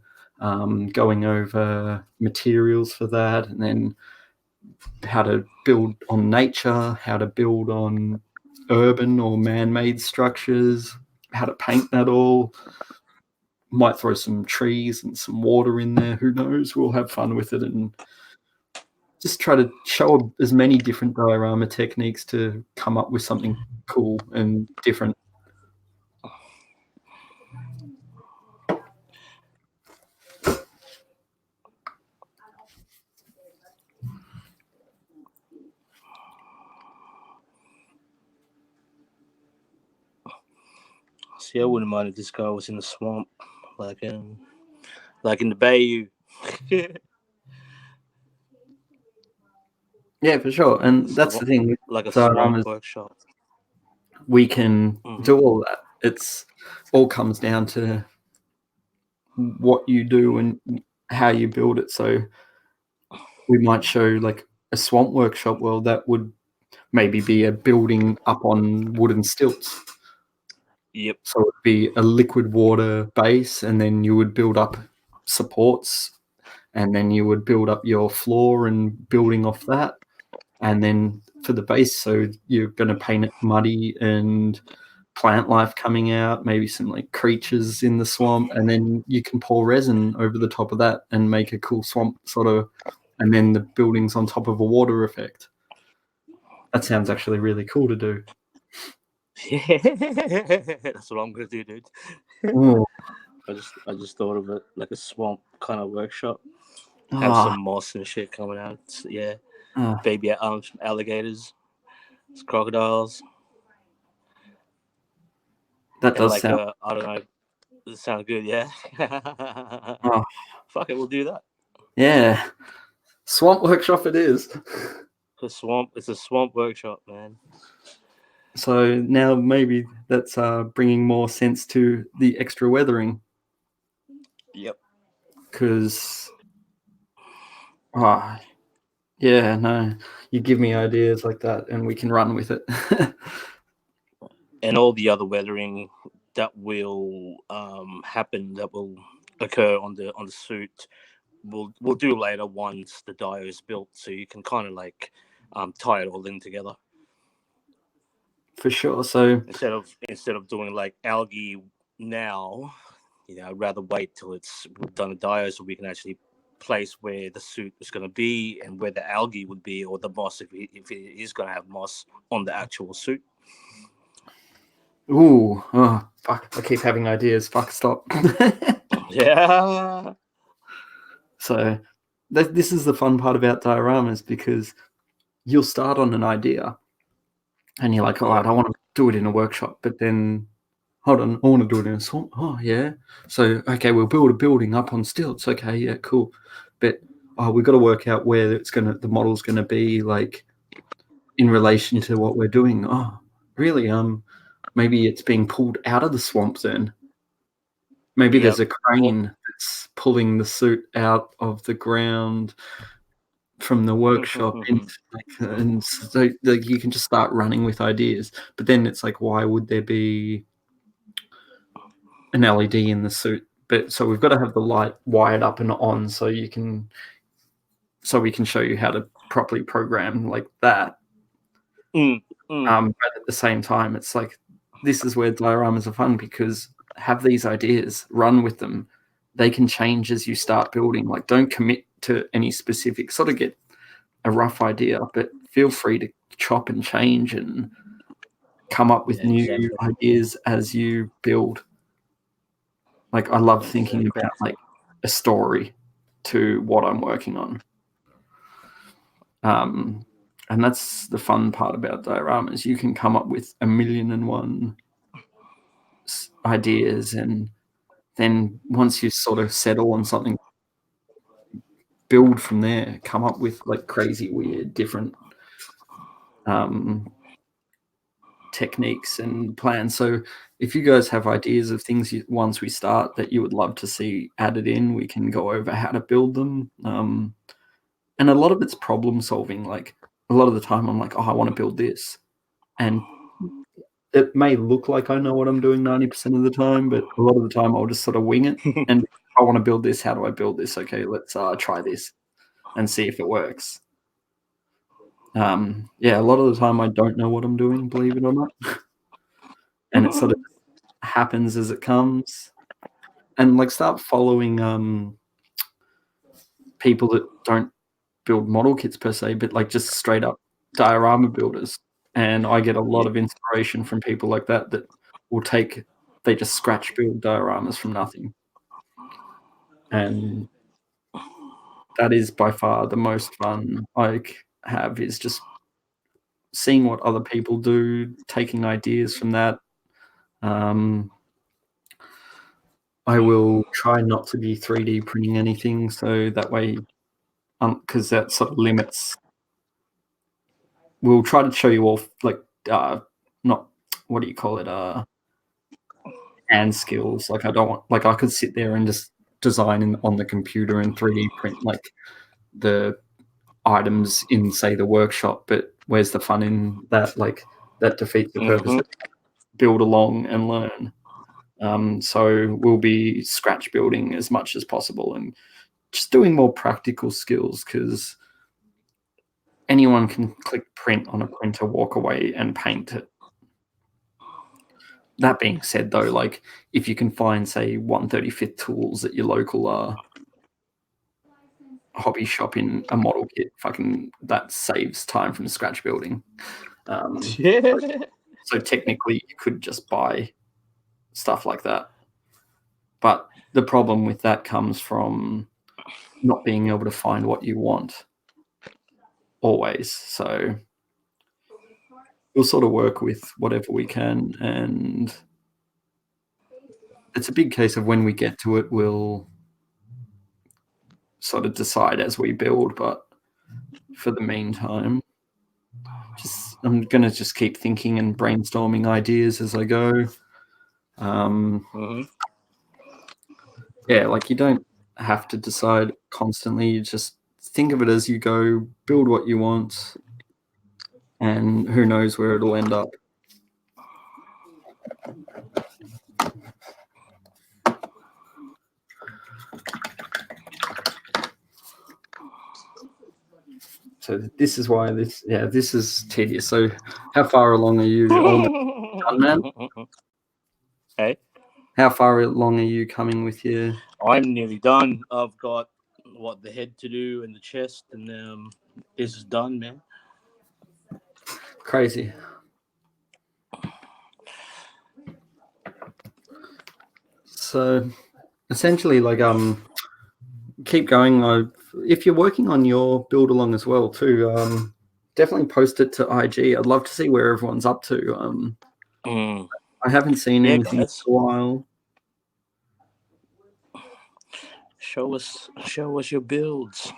going over materials for that, and then how to build on nature, how to build on urban or man-made structures, how to paint that all. Might throw some trees and some water in there. Who knows? We'll have fun with it and just try to show as many different diorama techniques to come up with something cool and different. See, I wouldn't mind if this guy was in the swamp, like in the Bayou. Yeah, for sure. And that's the thing. Like a swamp workshop. We can do all that. It's all comes down to what you do and how you build it. So we might show like a swamp workshop world that would maybe be a building up on wooden stilts. Yep. So it'd be a liquid water base, and then you would build up supports, and then you would build up your floor and building off that. And then for the base, so you're going to paint it muddy and plant life coming out, maybe some like creatures in the swamp, and then you can pour resin over the top of that and make a cool swamp sort of, and then the building's on top of a water effect. That sounds actually really cool to do. Yeah, that's what I'm gonna do, dude. I just thought of it like a swamp kind of workshop. Have some moss and shit coming out. Yeah, baby alligators, crocodiles. That does like sound. I don't know. Does it sound good? Yeah. Fuck it, we'll do that. Yeah, swamp workshop it is. It's a swamp workshop, man. So now maybe that's bringing more sense to the extra weathering. Yep. Because, yeah, no, you give me ideas like that and we can run with it. And all the other weathering that will happen, that will occur on the suit, we'll do later once the dio is built, so you can kind of like tie it all in together. For sure. So instead of doing like algae now, I'd rather wait till it's done a dio so we can actually place where the suit is going to be and where the algae would be, or the moss if it is going to have moss on the actual suit. Ooh, oh fuck! I keep having ideas. Fuck, stop. Yeah. So this is the fun part about dioramas, because you'll start on an idea and you're like, I don't want to do it in a workshop, but then hold on, I want to do it in a swamp. Oh yeah. So okay, we'll build a building up on stilts. Okay, yeah, cool. But we've got to work out where the model's gonna be, like in relation to what we're doing. Oh, really? Maybe it's being pulled out of the swamp then. Maybe there's a crane that's pulling the suit out of the ground from the workshop, and so you can just start running with ideas. But then it's like, why would there be an LED in the suit? But so we've got to have the light wired up and on, so we can show you how to properly program like that. But at the same time, it's like, this is where dioramas are fun, because have these ideas, run with them. They can change as you start building. Like, don't commit to any specifics, sort of get a rough idea, but feel free to chop and change and come up with new ideas as you build. Like, I love thinking about like a story to what I'm working on. And that's the fun part about dioramas. You can come up with 1,000,001 ideas, and then once you sort of settle on something, build from there, come up with like crazy, weird, different techniques and plans. So if you guys have ideas of things once we start that you would love to see added in, we can go over how to build them. And a lot of it's problem solving. Like, a lot of the time I'm like, oh, I want to build this, and it may look like I know what I'm doing 90% of the time, but a lot of the time I'll just sort of wing it. And I want to build this. How do I build this? Okay, let's try this and see if it works. Yeah, a lot of the time I don't know what I'm doing, believe it or not. And it sort of happens as it comes. And like, start following people that don't build model kits per se, but like just straight up diorama builders. And I get a lot of inspiration from people like that will they just scratch build dioramas from nothing. And that is by far the most fun I have, is just seeing what other people do, taking ideas from that. I will try not to be 3D printing anything, so that way, because that sort of limits. We'll try to show you all like not, what do you call it, hand skills. Like, I don't want, like, I could sit there and just design on the computer and 3D print like the items in, say, the workshop, but where's the fun in that? Like, that defeats the purpose of build along and learn. So we'll be scratch building as much as possible and just doing more practical skills, because anyone can click print on a printer, walk away and paint it. That being said, though, like, if you can find, say, 1/35th tools at your local hobby shop in a model kit, fucking, that saves time from scratch building. So technically you could just buy stuff like that. But the problem with that comes from not being able to find what you want always. So we'll sort of work with whatever we can, and it's a big case of when we get to it, we'll sort of decide as we build. But for the meantime, I'm going to just keep thinking and brainstorming ideas as I go. Yeah, like, you don't have to decide constantly. You just think of it as you go, build what you want, and who knows where it'll end up. So this is why this is tedious. So how far along are you? Done, man? Hey? How far along are you coming with your... I'm nearly done. I've got the head to do and the chest, and this is done, man. Crazy. So essentially, like, keep going. If you're working on your build along as well too, definitely post it to IG. I'd love to see where everyone's up to. I haven't seen anything guys. for a while. Show us your builds.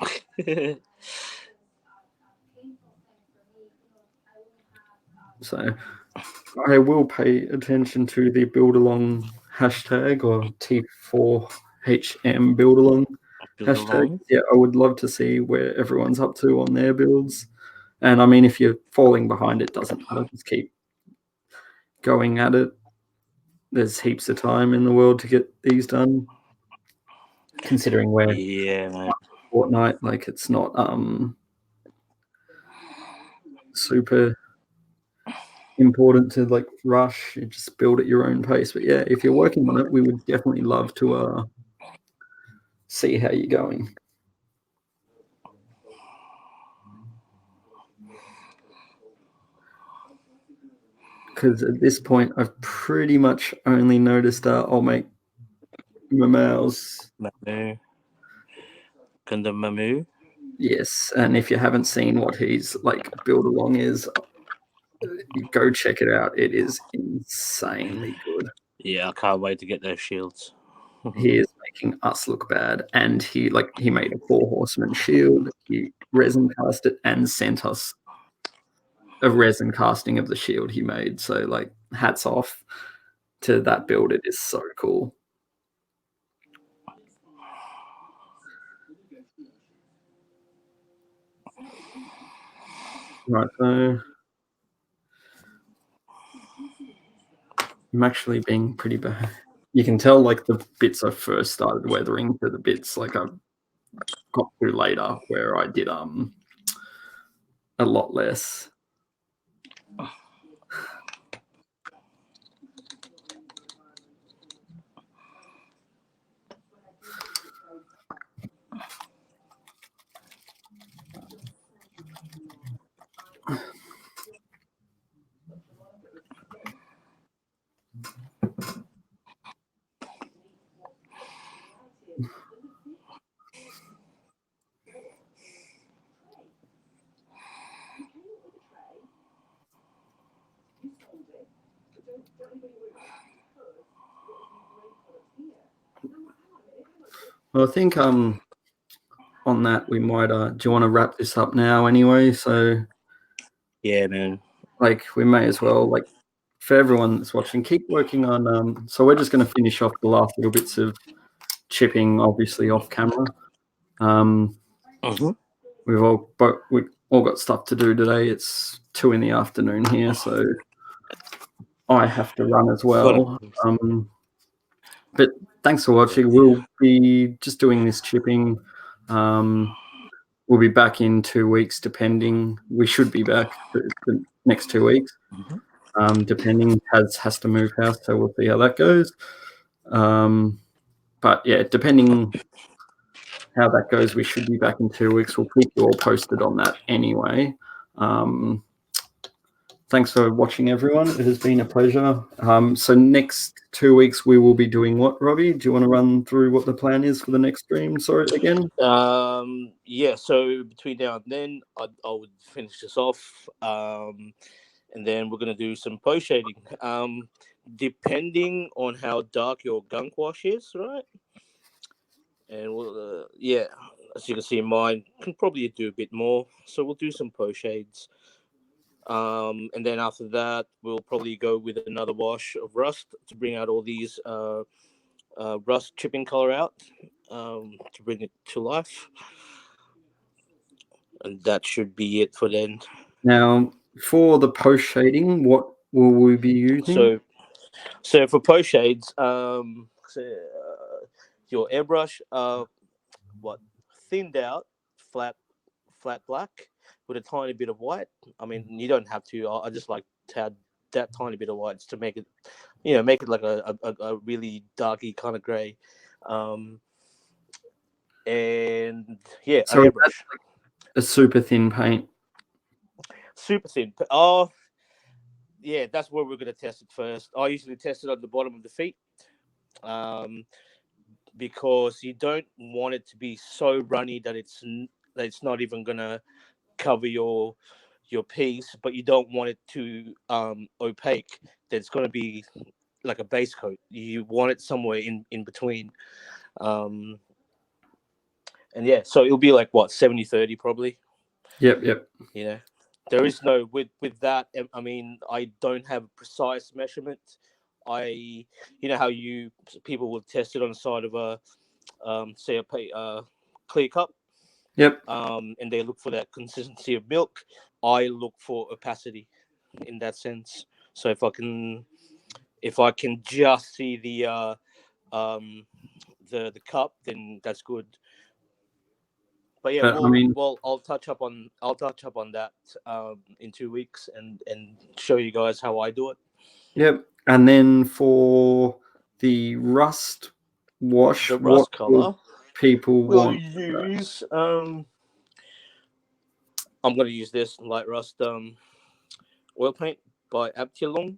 So I will pay attention to the build along hashtag, or T4HM build along hashtag. Yeah, I would love to see where everyone's up to on their builds. And I mean, if you're falling behind, it doesn't matter. Just keep going at it. There's heaps of time in the world to get these done. Considering we're fortnight, like, it's not super important to like rush. You just build at your own pace. But yeah, if you're working on it, we would definitely love to see how you're going. because at this point I've pretty much only noticed I'll make Mamao's. Mamu. Gundam Mamu. Yes, and if you haven't seen what he's like build along is, go check it out. It is insanely good. Yeah, I can't wait to get those shields. He is making us look bad, and he made a 4 Horsemen shield. He resin cast it and sent us a resin casting of the shield he made. So like, hats off to that build. It is so cool. Right, so I'm actually being pretty bad. You can tell like the bits I first started weathering to the bits like I got through later, where I did a lot less. Well, I think on that we might do you want to wrap this up now anyway? So Yeah, man. like we may as well, like, for everyone that's watching, keep working on so we're just going to finish off the last little bits of chipping, obviously off camera. We've all got stuff to do today. It's 2 PM here, so I have to run as well. But thanks for watching. We'll be just doing this chipping. We'll be back in 2 weeks, depending. We should be back the next 2 weeks, depending. Has to move house, so we'll see how that goes. But yeah, depending how that goes, we should be back in 2 weeks. We'll keep you all posted on that anyway. Thanks for watching, everyone. It has been a pleasure. So next 2 weeks we will be doing what, Robbie? Do you want to run through what the plan is for the next stream? Sorry, again. Yeah. So between now and then, I would finish this off, and then we're gonna do some post shading. Depending on how dark your gunk wash is, right? And we'll, yeah, as you can see, mine can probably do a bit more. So we'll do some post shades. And then after that, we'll probably go with another wash of rust to bring out all these rust chipping color out, to bring it to life. And that should be it for then. Now, for the post shading, what will we be using? So for post shades, your airbrush, thinned out, flat black with a tiny bit of white. I mean, you don't have to. I just like to add that tiny bit of white to make it, make it like a really darky kind of gray. And yeah, So airbrush. that's like a super thin paint. Super thin. Oh, yeah, that's where we're gonna test it first. I usually test it on the bottom of the feet, because you don't want it to be so runny that it's not even gonna cover your piece, but you don't want it to opaque that it's going to be like a base coat. You want it somewhere in between, and yeah, so it'll be like what, 70-30 probably. Yep. There is no with that. I mean, I don't have a precise measurement. You know how people will test it on the side of a say a clear cup. Yep. And they look for that consistency of milk. I look for opacity in that sense. So if I can just see the cup, then that's good. But yeah, I'll touch up on that in 2 weeks and show you guys how I do it. Yep. And then for the rust wash, the rust color people we'll want use. I'm going to use this light rust oil paint by Abtilong.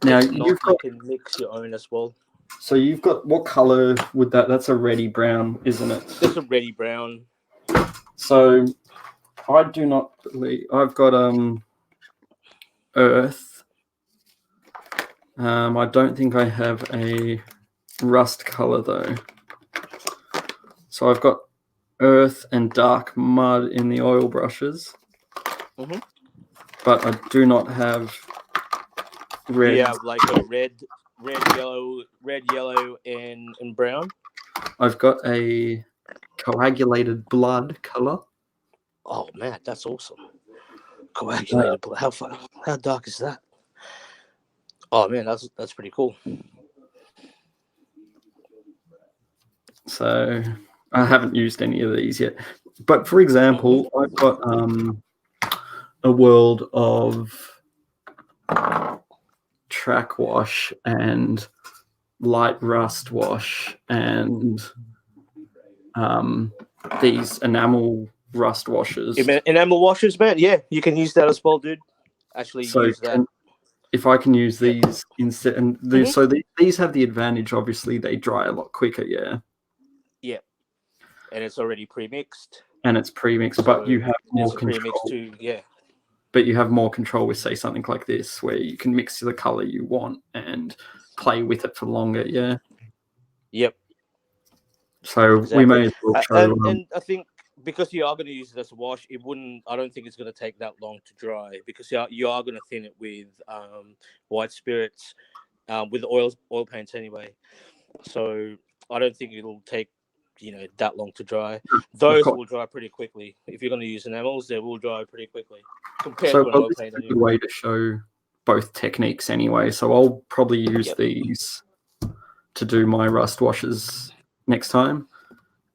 Now If not, you've got. you can mix your own as well. So you've got what color would that? That's a reddy brown, isn't it? It's a reddy brown. So I do not believe I've got earth. I don't think I have a rust color though. So I've got earth and dark mud in the oil brushes, but I do not have red. You have like a red, yellow, and brown. I've got a coagulated blood color. Oh man, that's awesome. Coagulated blood. How dark is that? Oh man, that's pretty cool. So I haven't used any of these yet. But for example, I've got a world of track wash and light rust wash and these enamel rust washers. Enamel washers, man. Yeah, you can use that as well, dude. Actually, use that. If I can use these instead, and so these have the advantage. Obviously, they dry a lot quicker. Yeah. Yeah, and it's already pre-mixed. And it's pre-mixed, but you have more control. Too, yeah. But you have more control with, say, something like this, where you can mix the color you want and play with it for longer. Yeah. Yep. So we may as well show. And I think because you are going to use it as a wash, I don't think it's going to take that long to dry because you are going to thin it with white spirits, with oil paints anyway. So I don't think it'll take that long to dry. Those will dry pretty quickly. If you're going to use enamels, they will dry pretty quickly compared to an oil paint. This is a good way to show both techniques anyway. So I'll probably use these to do my rust washes next time.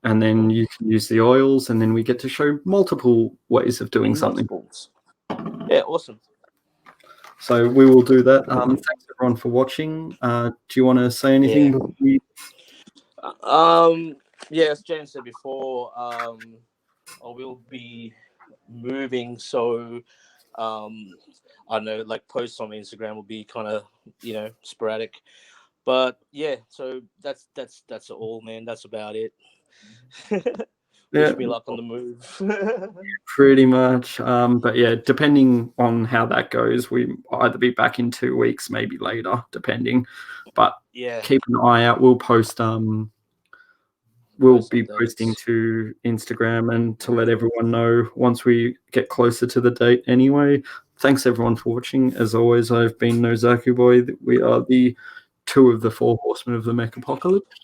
And then you can use the oils, and then we get to show multiple ways of doing something. Yeah, awesome. So we will do that. Thanks everyone for watching. Do you want to say anything? Yeah, as James said before, I will be moving, so I know like posts on Instagram will be kind of sporadic, but yeah. So that's all, man. That's about it. Wish me luck on the move. Pretty much. But yeah, depending on how that goes, we either be back in 2 weeks, maybe later, depending. But yeah, keep an eye out. We'll post. We'll be posting to Instagram and to let everyone know once we get closer to the date. Anyway, thanks everyone for watching. As always, I've been No Zaku Boy. We are the 2 of the 4 horsemen of the mech apocalypse.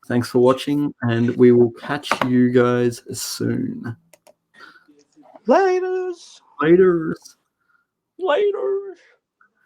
Thanks for watching, and we will catch you guys soon. Laters. Laters. Laters.